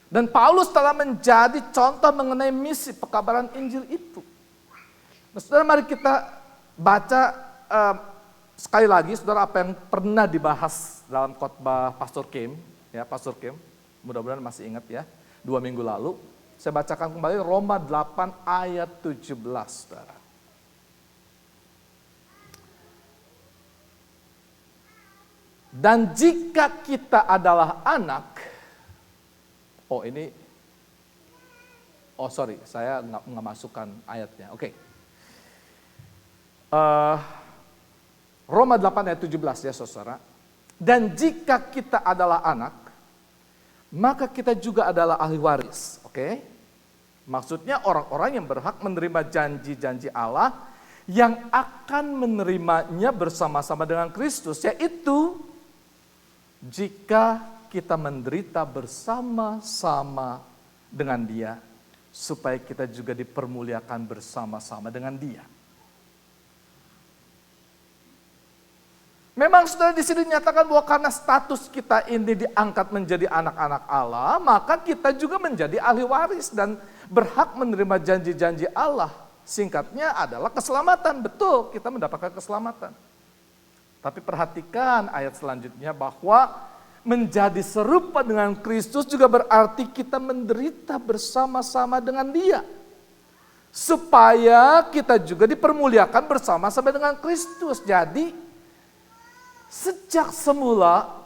Dan Paulus telah menjadi contoh mengenai misi pekabaran Injil itu. Nah, saudara, mari kita baca sekali lagi, saudara, apa yang pernah dibahas dalam khotbah Pastor Kim. Ya, Pastor Kim, mudah-mudahan masih ingat ya, 2 minggu lalu. Saya bacakan kembali Roma 8 ayat 17, saudara. Dan jika kita adalah anak, saya nggak masukkan ayatnya. Oke. Roma 8 ayat 17 ya saudara. Dan jika kita adalah anak, maka kita juga adalah ahli waris. Oke. Maksudnya orang-orang yang berhak menerima janji-janji Allah yang akan menerimanya bersama-sama dengan Kristus, yaitu jika kita menderita bersama-sama dengan Dia, supaya kita juga dipermuliakan bersama-sama dengan Dia. Memang sudah di sini dinyatakan bahwa karena status kita ini diangkat menjadi anak-anak Allah, maka kita juga menjadi ahli waris dan berhak menerima janji-janji Allah. Singkatnya adalah keselamatan. Betul, kita mendapatkan keselamatan. Tapi perhatikan ayat selanjutnya bahwa menjadi serupa dengan Kristus juga berarti kita menderita bersama-sama dengan Dia. Supaya kita juga dipermuliakan bersama-sama dengan Kristus. Jadi sejak semula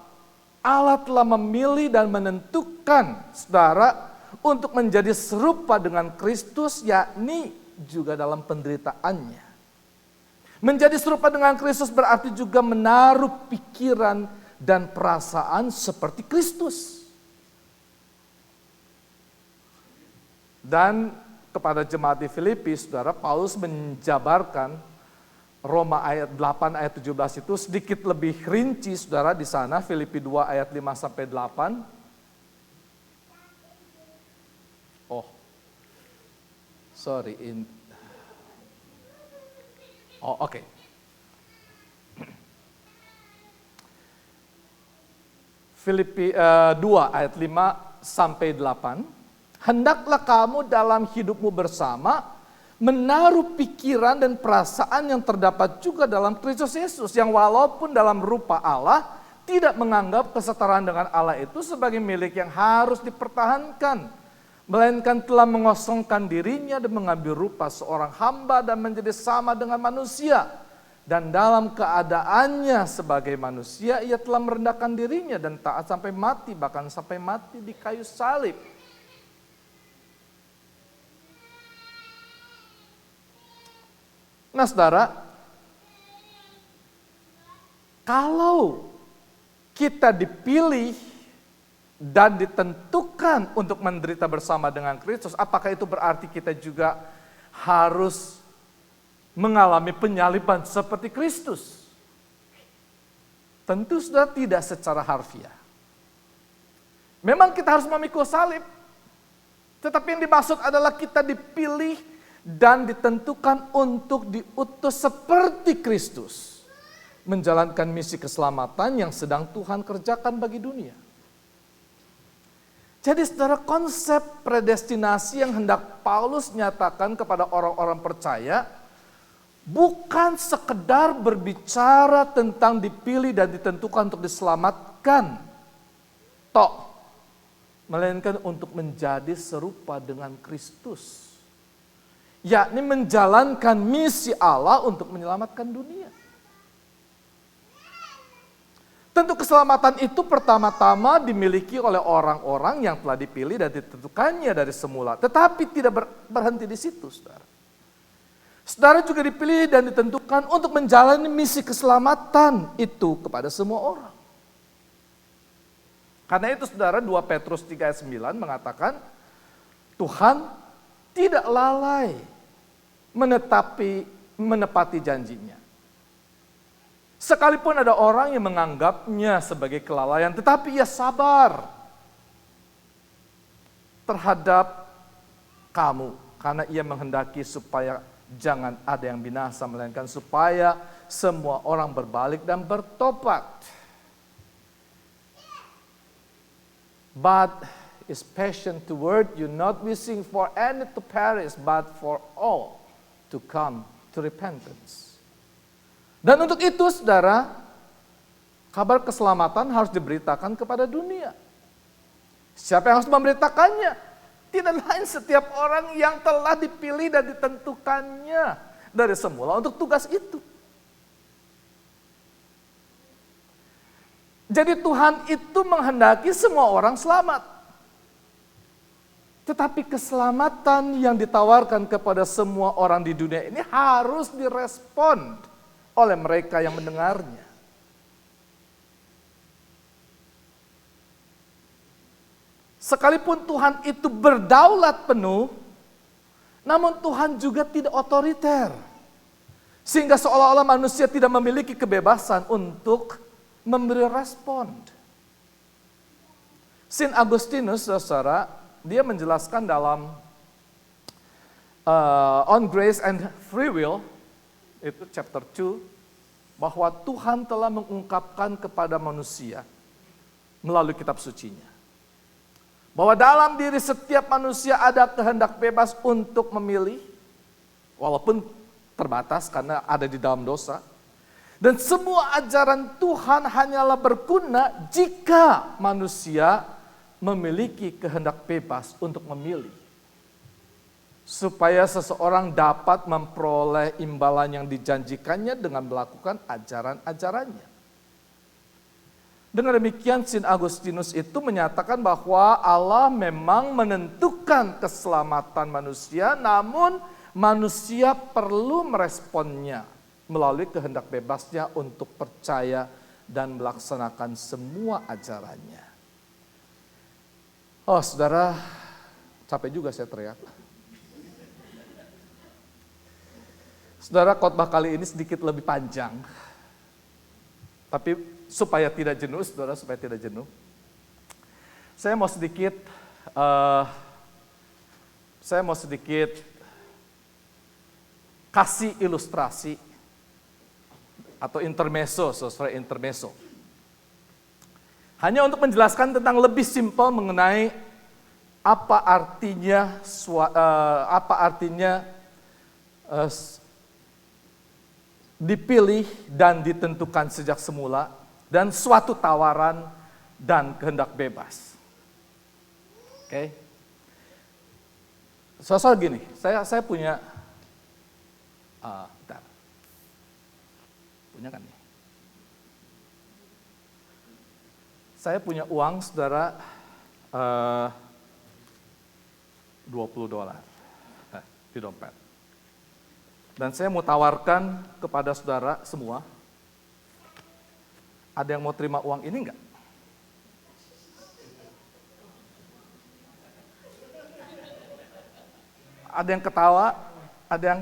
Allah telah memilih dan menentukan saudara untuk menjadi serupa dengan Kristus, yakni juga dalam penderitaannya. Menjadi serupa dengan Kristus berarti juga menaruh pikiran dan perasaan seperti Kristus. Dan kepada jemaat di Filipi, saudara, Paulus menjabarkan Roma ayat 8 ayat 17 itu sedikit lebih rinci, saudara, di sana Filipi 2 ayat 5 sampai 8. Oke. Filipi 2 ayat 5 sampai 8. Hendaklah kamu dalam hidupmu bersama menaruh pikiran dan perasaan yang terdapat juga dalam Kristus Yesus, yang walaupun dalam rupa Allah tidak menganggap kesetaraan dengan Allah itu sebagai milik yang harus dipertahankan, melainkan telah mengosongkan dirinya dan mengambil rupa seorang hamba dan menjadi sama dengan manusia. Dan dalam keadaannya sebagai manusia, ia telah merendahkan dirinya dan taat sampai mati, bahkan sampai mati di kayu salib. Nah saudara, kalau kita dipilih dan ditentukan untuk menderita bersama dengan Kristus, apakah itu berarti kita juga harus mengalami penyaliban seperti Kristus? Tentu sudah tidak secara harfiah. Memang kita harus memikul salib, tetapi yang dimaksud adalah kita dipilih dan ditentukan untuk diutus seperti Kristus, menjalankan misi keselamatan yang sedang Tuhan kerjakan bagi dunia. Jadi saudara, konsep predestinasi yang hendak Paulus nyatakan kepada orang-orang percaya bukan sekedar berbicara tentang dipilih dan ditentukan untuk diselamatkan, melainkan untuk menjadi serupa dengan Kristus, yakni menjalankan misi Allah untuk menyelamatkan dunia. Tentu keselamatan itu pertama-tama dimiliki oleh orang-orang yang telah dipilih dan ditentukannya dari semula. Tetapi tidak berhenti di situ, saudara. Saudara juga dipilih dan ditentukan untuk menjalani misi keselamatan itu kepada semua orang. Karena itu saudara 2 Petrus 3 ayat 9 mengatakan Tuhan tidak lalai menepati janjinya. Sekalipun ada orang yang menganggapnya sebagai kelalaian, tetapi ia sabar terhadap kamu. Karena ia menghendaki supaya jangan ada yang binasa, melainkan supaya semua orang berbalik dan bertobat. But is patient toward you, not wishing for any to perish, but for all to come to repentance. Dan untuk itu, saudara, kabar keselamatan harus diberitakan kepada dunia. Siapa yang harus memberitakannya? Tidak lain setiap orang yang telah dipilih dan ditentukannya dari semula untuk tugas itu. Jadi Tuhan itu menghendaki semua orang selamat. Tetapi keselamatan yang ditawarkan kepada semua orang di dunia ini harus direspon oleh mereka yang mendengarnya. Sekalipun Tuhan itu berdaulat penuh, namun Tuhan juga tidak otoriter. Sehingga seolah-olah manusia tidak memiliki kebebasan untuk memberi respon. Saint Augustinus, saudara, dia menjelaskan dalam On Grace and Free Will, itu chapter 2, bahwa Tuhan telah mengungkapkan kepada manusia melalui kitab sucinya. Bahwa dalam diri setiap manusia ada kehendak bebas untuk memilih, walaupun terbatas karena ada di dalam dosa. Dan semua ajaran Tuhan hanyalah berguna jika manusia memiliki kehendak bebas untuk memilih. Supaya seseorang dapat memperoleh imbalan yang dijanjikannya dengan melakukan ajaran-ajarannya. Dengan demikian, Saint Augustinus itu menyatakan bahwa Allah memang menentukan keselamatan manusia, namun manusia perlu meresponnya melalui kehendak bebasnya untuk percaya dan melaksanakan semua ajarannya. Oh saudara, capek juga saya teriak. Saudara, khotbah kali ini sedikit lebih panjang. Tapi supaya tidak jenuh, saudara, supaya tidak jenuh. Saya mau sedikit kasih ilustrasi atau intermezzo, saudara, intermezzo. Hanya untuk menjelaskan tentang lebih simpel mengenai apa artinya dipilih dan ditentukan sejak semula, dan suatu tawaran dan kehendak bebas. Oke. Soal gini, saya punya, bentar. Punya kan nih? Saya punya uang, saudara, $20 di dompet. Dan saya mau tawarkan kepada saudara semua, ada yang mau terima uang ini enggak? Ada yang ketawa, ada yang,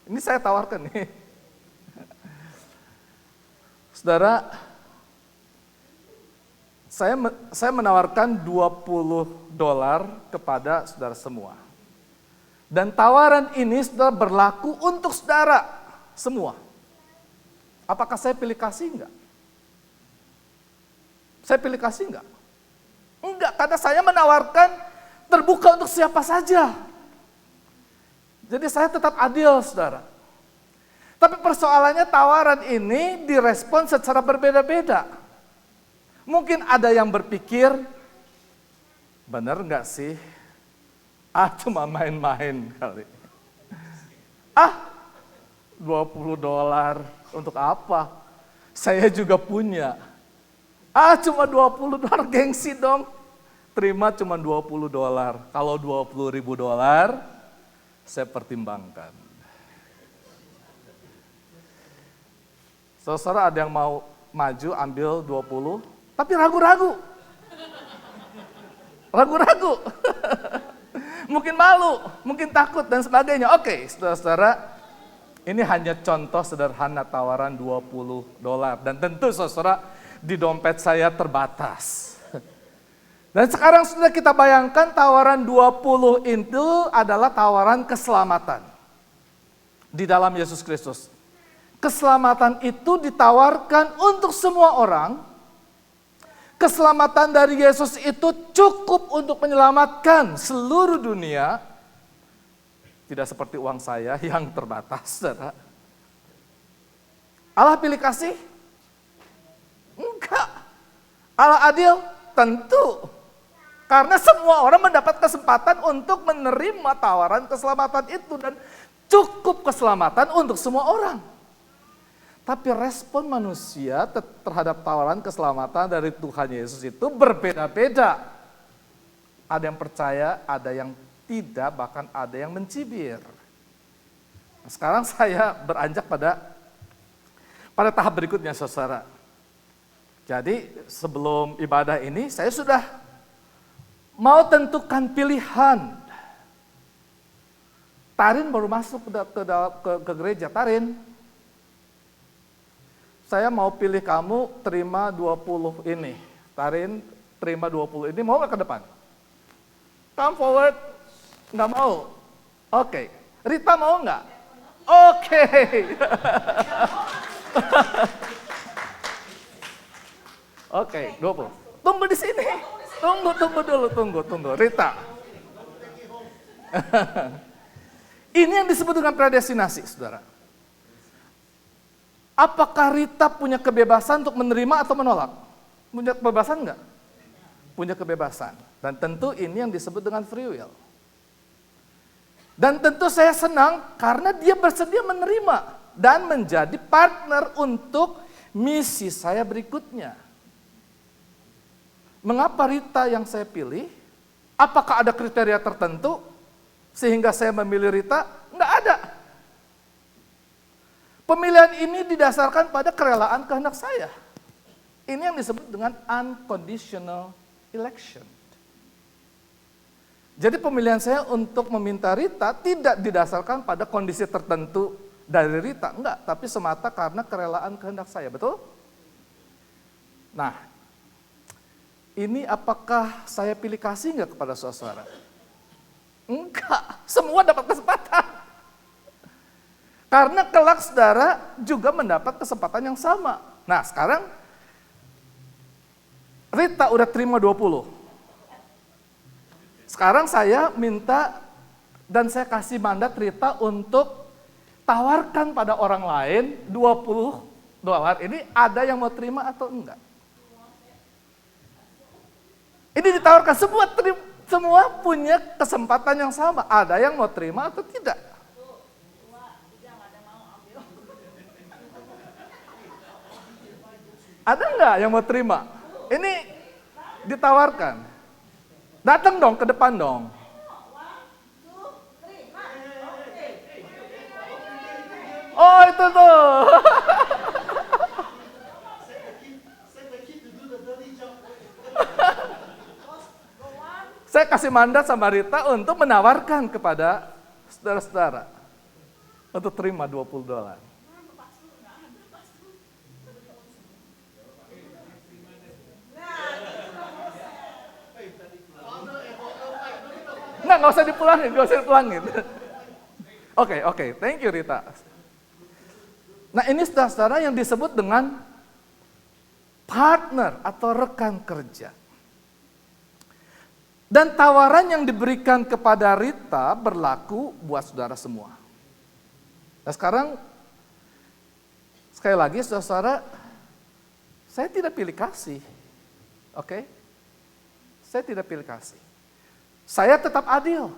ini saya tawarkan nih. Saudara, saya menawarkan $20 kepada saudara semua. Dan tawaran ini sudah berlaku untuk saudara semua. Apakah saya pilih kasih enggak? Saya pilih kasih enggak? Enggak, karena saya menawarkan terbuka untuk siapa saja. Jadi saya tetap adil, saudara. Tapi persoalannya tawaran ini direspon secara berbeda-beda. Mungkin ada yang berpikir, benar enggak sih? Cuma main-main kali. $20 untuk apa? Saya juga punya. Cuma $20, gengsi dong. Terima cuma $20. Kalau $20.000, saya pertimbangkan. Saudara, ada yang mau maju ambil 20, tapi ragu-ragu. ragu-ragu. Mungkin malu, mungkin takut dan sebagainya. Oke, saudara-saudara, ini hanya contoh sederhana tawaran $20. Dan tentu saudara, di dompet saya terbatas. Dan sekarang sudah kita bayangkan tawaran 20 itu adalah tawaran keselamatan di dalam Yesus Kristus. Keselamatan itu ditawarkan untuk semua orang. Keselamatan dari Yesus itu cukup untuk menyelamatkan seluruh dunia. Tidak seperti uang saya yang terbatas, saudara. Allah pilih kasih? Enggak. Allah adil? Tentu. Karena semua orang mendapat kesempatan untuk menerima tawaran keselamatan itu. Dan cukup keselamatan untuk semua orang. Tapi respon manusia terhadap tawaran keselamatan dari Tuhan Yesus itu berbeda-beda. Ada yang percaya, ada yang tidak, bahkan ada yang mencibir. Nah, sekarang saya beranjak pada tahap berikutnya, saudara. Jadi sebelum ibadah ini saya sudah mau tentukan pilihan. Tarin baru masuk ke gereja, Tarin. Saya mau pilih kamu terima 20 ini. Tarin terima 20 ini, mau gak ke depan? Come forward. Nggak mau? Oke. Rita mau nggak? Oke. Oke, 20. Tunggu di sini. Tunggu dulu. Rita. Ini yang disebut dengan predestinasi, saudara. Apakah Rita punya kebebasan untuk menerima atau menolak? Punya kebebasan nggak? Punya kebebasan. Dan tentu ini yang disebut dengan free will. Dan tentu saya senang karena dia bersedia menerima dan menjadi partner untuk misi saya berikutnya. Mengapa Rita yang saya pilih? Apakah ada kriteria tertentu sehingga saya memilih Rita? Enggak ada. Pemilihan ini didasarkan pada kerelaan kehendak saya. Ini yang disebut dengan unconditional election. Jadi pemilihan saya untuk meminta Rita tidak didasarkan pada kondisi tertentu dari Rita, enggak, tapi semata karena kerelaan kehendak saya, betul? Nah, ini apakah saya pilih kasih enggak kepada saudara? Enggak, semua dapat kesempatan. Karena kelak saudara juga mendapat kesempatan yang sama. Nah, sekarang Rita udah terima 20. Sekarang saya minta dan saya kasih mandat Rita untuk tawarkan pada orang lain $20. Ini ada yang mau terima atau enggak? Ini ditawarkan, semua punya kesempatan yang sama. Ada yang mau terima atau tidak? Ada enggak yang mau terima? Ini ditawarkan. Datang dong ke depan dong. Oh itu tuh. Saya kasih mandat sama Rita untuk menawarkan kepada saudara-saudara untuk terima $20. Nggak usah dipulangin. Oke, thank you Rita. Nah ini saudara-saudara yang disebut dengan partner atau rekan kerja. Dan tawaran yang diberikan kepada Rita berlaku buat saudara semua. Nah sekarang, sekali lagi saudara-saudara, saya tidak pilih kasih. Oke? Saya tidak pilih kasih. Saya tetap adil.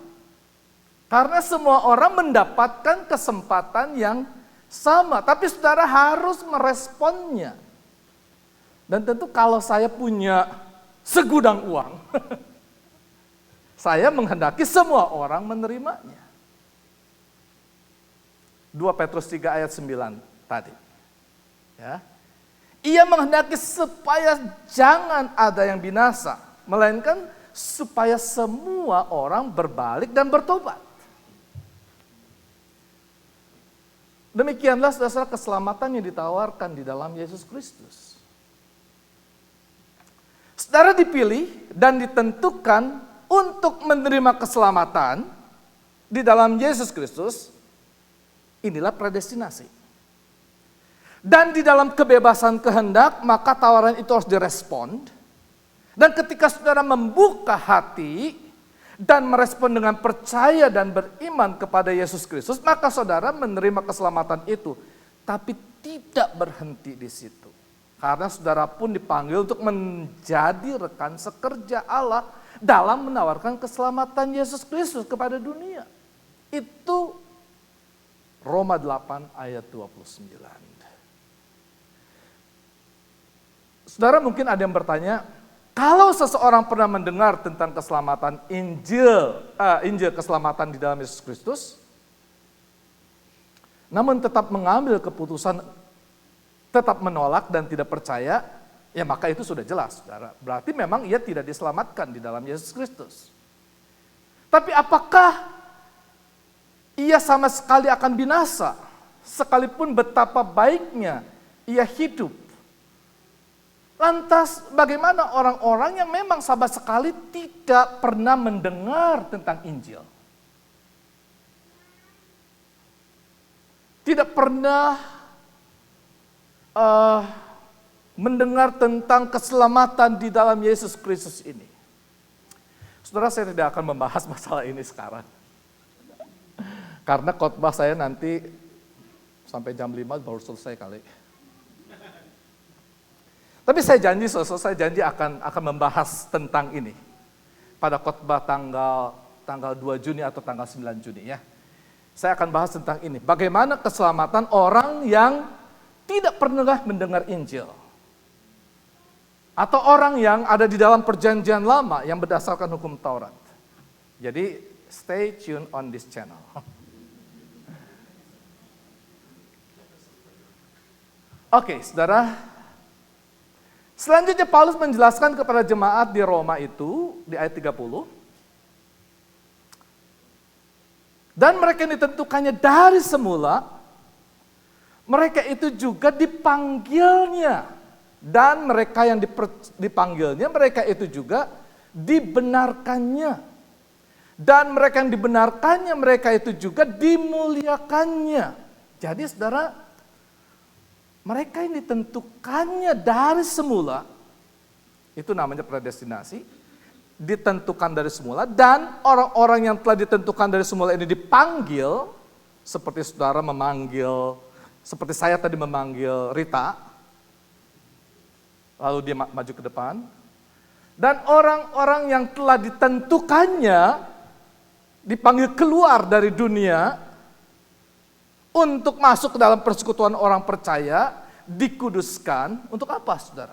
Karena semua orang mendapatkan kesempatan yang sama. Tapi saudara harus meresponnya. Dan tentu kalau saya punya segudang uang, saya menghendaki semua orang menerimanya. 2 Petrus 3 ayat 9 tadi. Ya. Ia menghendaki supaya jangan ada yang binasa, melainkan supaya semua orang berbalik dan bertobat. Demikianlah saudara keselamatan yang ditawarkan di dalam Yesus Kristus. Saudara dipilih dan ditentukan untuk menerima keselamatan di dalam Yesus Kristus. Inilah predestinasi. Dan di dalam kebebasan kehendak, maka tawaran itu harus direspon. Dan ketika saudara membuka hati dan merespon dengan percaya dan beriman kepada Yesus Kristus, maka saudara menerima keselamatan itu. Tapi tidak berhenti di situ. Karena saudara pun dipanggil untuk menjadi rekan sekerja Allah dalam menawarkan keselamatan Yesus Kristus kepada dunia. Itu Roma 8 ayat 29. Saudara mungkin ada yang bertanya, kalau seseorang pernah mendengar tentang keselamatan Injil keselamatan di dalam Yesus Kristus, namun tetap mengambil keputusan, tetap menolak dan tidak percaya, ya maka itu sudah jelas, saudara. Berarti memang ia tidak diselamatkan di dalam Yesus Kristus. Tapi apakah ia sama sekali akan binasa, sekalipun betapa baiknya ia hidup? Lantas bagaimana orang-orang yang memang sama sekali tidak pernah mendengar tentang Injil? Tidak pernah mendengar tentang keselamatan di dalam Yesus Kristus ini. Saudara, saya tidak akan membahas masalah ini sekarang. Karena khotbah saya nanti sampai jam 5 baru selesai kali. Tapi saya janji akan membahas tentang ini pada khotbah tanggal 2 Juni atau tanggal 9 Juni ya. Saya akan bahas tentang ini. Bagaimana keselamatan orang yang tidak pernah mendengar Injil. Atau orang yang ada di dalam perjanjian lama yang berdasarkan hukum Taurat. Jadi stay tune on this channel. Oke, saudara. Selanjutnya Paulus menjelaskan kepada jemaat di Roma itu di ayat 30. Dan mereka yang ditentukannya dari semula, mereka itu juga dipanggilnya. Dan mereka yang dipanggilnya, mereka itu juga dibenarkannya. Dan mereka yang dibenarkannya, mereka itu juga dimuliakannya. Jadi saudara, mereka yang ditentukannya dari semula, itu namanya predestinasi, ditentukan dari semula, dan orang-orang yang telah ditentukan dari semula ini dipanggil, seperti saudara memanggil, seperti saya tadi memanggil Rita, lalu dia maju ke depan, dan orang-orang yang telah ditentukannya, dipanggil keluar dari dunia, untuk masuk ke dalam persekutuan orang percaya, dikuduskan, untuk apa saudara?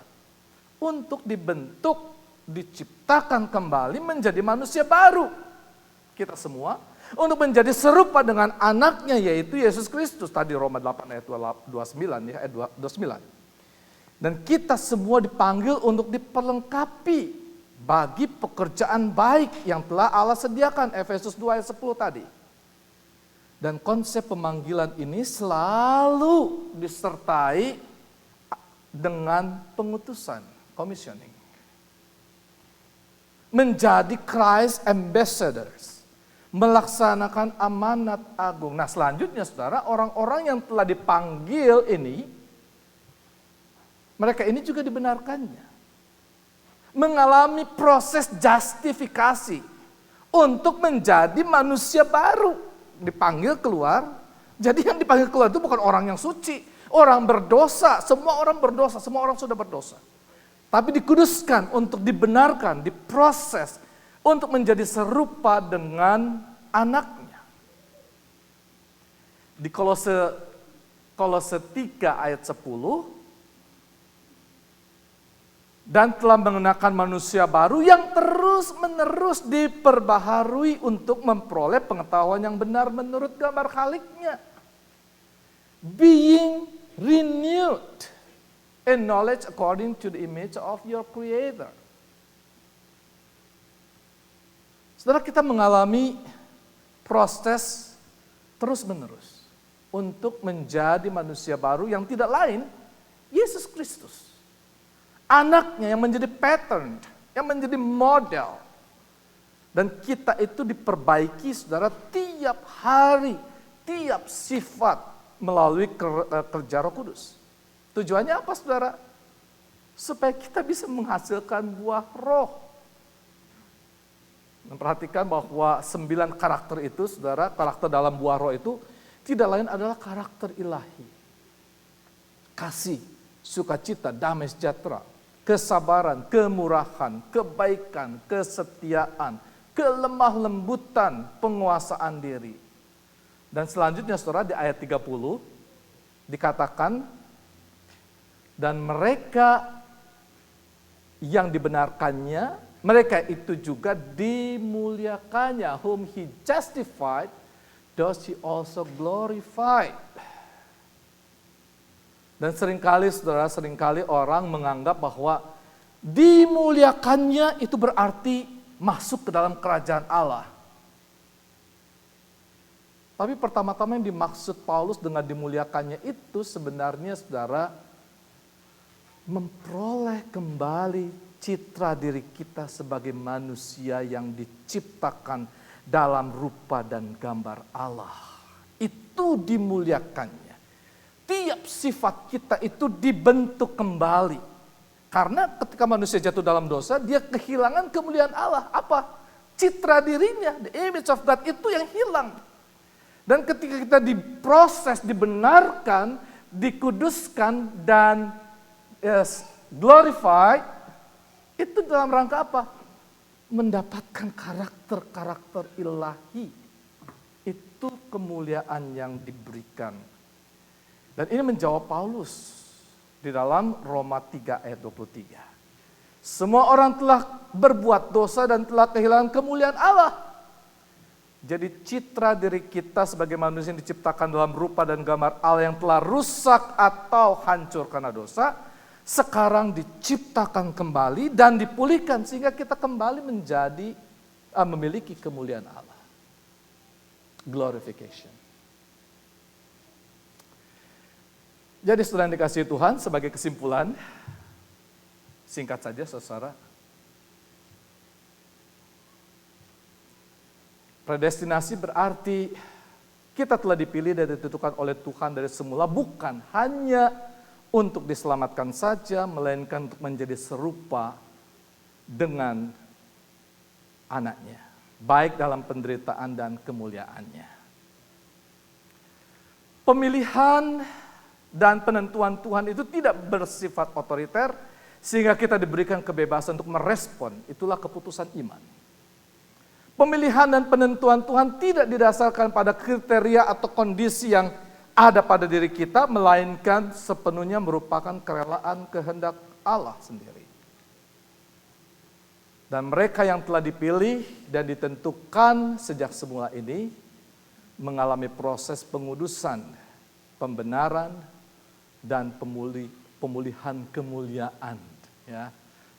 Untuk dibentuk, diciptakan kembali menjadi manusia baru. Kita semua, untuk menjadi serupa dengan anaknya yaitu Yesus Kristus. Tadi Roma 8 ayat 29 ya, ayat 29. Dan kita semua dipanggil untuk diperlengkapi bagi pekerjaan baik yang telah Allah sediakan. Efesus 2 ayat 10 tadi. Dan konsep pemanggilan ini selalu disertai dengan pengutusan, commissioning. Menjadi Christ ambassadors, melaksanakan amanat agung. Nah selanjutnya saudara, orang-orang yang telah dipanggil ini, mereka ini juga dibenarkannya. Mengalami proses justifikasi untuk menjadi manusia baru. Dipanggil keluar, jadi yang dipanggil keluar itu bukan orang yang suci, orang berdosa, semua orang berdosa, semua orang sudah berdosa. Tapi dikuduskan untuk dibenarkan, diproses untuk menjadi serupa dengan anaknya. Di Kolose 3 ayat 10, dan telah mengenakan manusia baru yang terus-menerus diperbaharui untuk memperoleh pengetahuan yang benar menurut gambar Khaliknya. Being renewed in knowledge according to the image of your Creator. Saudara, kita mengalami proses terus-menerus untuk menjadi manusia baru yang tidak lain, Yesus Kristus. Anaknya yang menjadi pattern, yang menjadi model. Dan kita itu diperbaiki, saudara, tiap hari, tiap sifat melalui kerja Roh Kudus. Tujuannya apa, saudara? Supaya kita bisa menghasilkan buah roh. Memperhatikan bahwa 9 karakter itu, saudara, karakter dalam buah roh itu tidak lain adalah karakter ilahi. Kasih, sukacita, damai sejahtera, kesabaran, kemurahan, kebaikan, kesetiaan, kelemah lembutan, penguasaan diri. Dan selanjutnya, saudara, di ayat 30 dikatakan, dan mereka yang dibenarkannya, mereka itu juga dimuliakannya. Whom he justified, those he also glorified. Dan seringkali, saudara, seringkali orang menganggap bahwa dimuliakannya itu berarti masuk ke dalam kerajaan Allah. Tapi pertama-tama yang dimaksud Paulus dengan dimuliakannya itu sebenarnya, saudara, memperoleh kembali citra diri kita sebagai manusia yang diciptakan dalam rupa dan gambar Allah. Itu dimuliakannya. Tiap sifat kita itu dibentuk kembali. Karena ketika manusia jatuh dalam dosa, dia kehilangan kemuliaan Allah. Apa? Citra dirinya, the image of God itu yang hilang. Dan ketika kita diproses, dibenarkan, dikuduskan, dan glorified, itu dalam rangka apa? Mendapatkan karakter-karakter ilahi. Itu kemuliaan yang diberikan. Dan ini menjawab Paulus di dalam Roma 3 ayat 23. Semua orang telah berbuat dosa dan telah kehilangan kemuliaan Allah. Jadi citra diri kita sebagai manusia yang diciptakan dalam rupa dan gambar Allah yang telah rusak atau hancur karena dosa, sekarang diciptakan kembali dan dipulihkan sehingga kita kembali menjadi memiliki kemuliaan Allah. Glorification. Jadi setelah yang dikasihi Tuhan, sebagai kesimpulan, singkat saja saudara, predestinasi berarti kita telah dipilih dan ditentukan oleh Tuhan dari semula, bukan hanya untuk diselamatkan saja, melainkan untuk menjadi serupa dengan anaknya, baik dalam penderitaan dan kemuliaannya. Pemilihan dan penentuan Tuhan itu tidak bersifat otoriter, sehingga kita diberikan kebebasan untuk merespon, itulah keputusan iman. Pemilihan dan penentuan Tuhan tidak didasarkan pada kriteria atau kondisi yang ada pada diri kita, melainkan sepenuhnya merupakan kerelaan kehendak Allah sendiri. Dan mereka yang telah dipilih dan ditentukan sejak semula ini mengalami proses pengudusan, pembenaran, dan pemulihan kemuliaan, ya,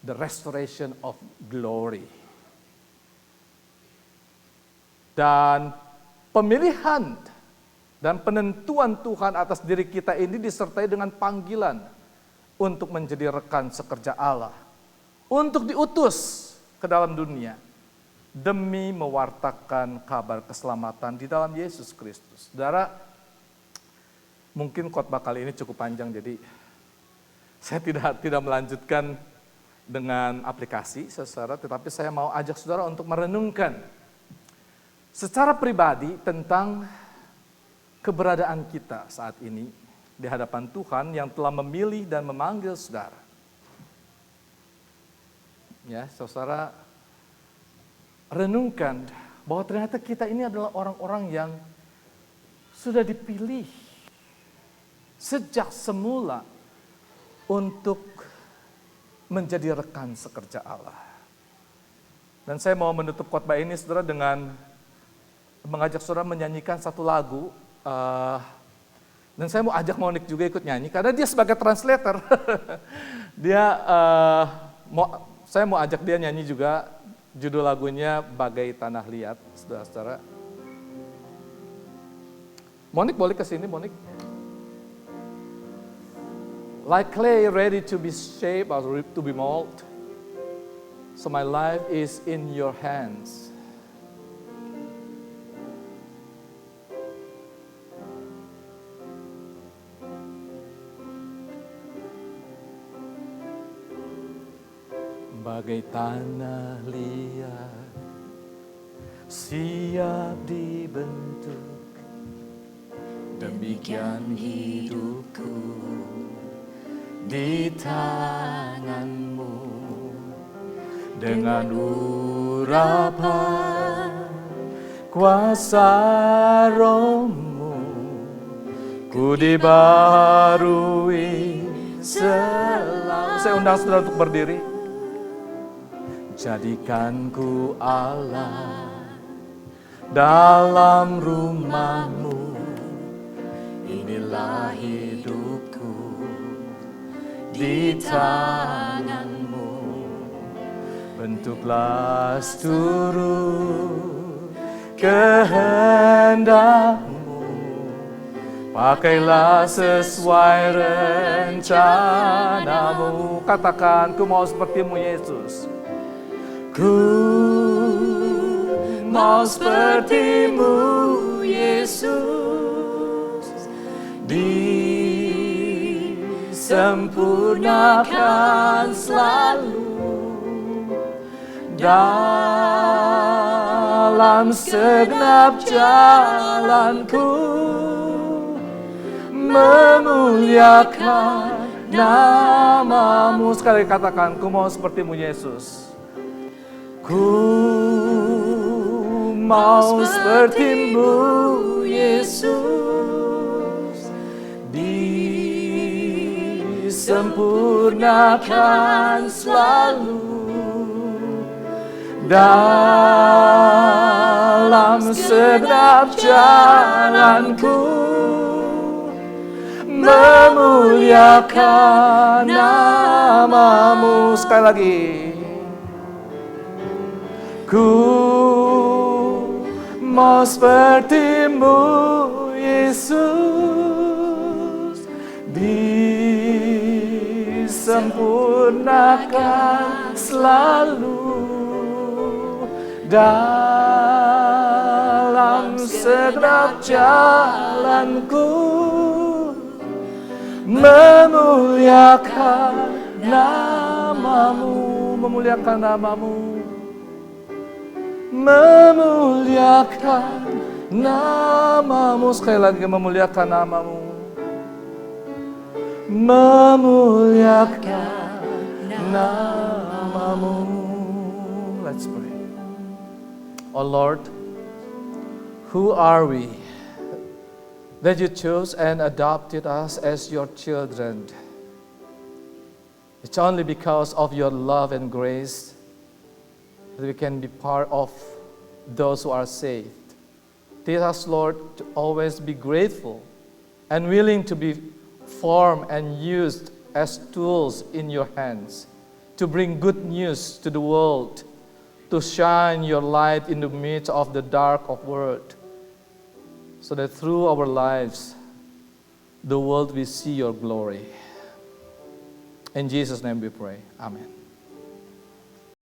the restoration of glory. Dan pemilihan dan penentuan Tuhan atas diri kita ini disertai dengan panggilan untuk menjadi rekan sekerja Allah, untuk diutus ke dalam dunia demi mewartakan kabar keselamatan di dalam Yesus Kristus. Saudara, mungkin khotbah kali ini cukup panjang, jadi saya tidak melanjutkan dengan aplikasi, saudara, tetapi saya mau ajak saudara untuk merenungkan secara pribadi tentang keberadaan kita saat ini di hadapan Tuhan yang telah memilih dan memanggil saudara. Ya, saudara, renungkan bahwa ternyata kita ini adalah orang-orang yang sudah dipilih sejak semula untuk menjadi rekan sekerja Allah. Dan saya mau menutup khotbah ini, saudara, dengan mengajak saudara menyanyikan satu lagu. Dan saya mau ajak Monik juga ikut nyanyi, karena dia sebagai translator. Saya mau ajak dia nyanyi juga Judul lagunya Bagai Tanah Liat, saudara-saudara. Monik boleh kesini, Monik. Like clay ready to be shaped or to be molded, so my life is in your hands. Bagai tanah liat, siap dibentuk, demikian hidupku di tanganmu. Dengan urapan kuasa Roh-Mu, ku dibaharui selalu. Saya undang saudara untuk berdiri. Jadikan ku Allah dalam rumah-Mu, inilah hidupku di tangan-Mu. Bentuklah seluruh kehendak-Mu, pakailah sesuai rencana-Mu. Katakan, ku mau seperti-Mu Yesus. Ku mau seperti-Mu Yesus, disempurnakan selalu dalam segenap jalanku, memuliakan nama-Mu. Sekali katakan, ku mau seperti-Mu Yesus. Ku mau seperti-Mu Yesus, disempurnakan selalu dalam segenap jalanku, memuliakan nama-Mu. Sekali lagi. Ku mau seperti-Mu Yesus, disempurnakan selalu dalam segenap jalanku, memuliakan nama-Mu, memuliakan nama-Mu. Memuliakan nama-Mu. Sekali lagi, memuliakan nama-Mu. Memuliakan nama-Mu. Let's pray. Oh Lord, who are we that you chose and adopted us as your children? It's only because of your love and grace that we can be part of those who are saved. Teach us, Lord, to always be grateful and willing to be formed and used as tools in your hands to bring good news to the world, to shine your light in the midst of the dark of world, so that through our lives, the world will see your glory. In Jesus' name we pray. Amen.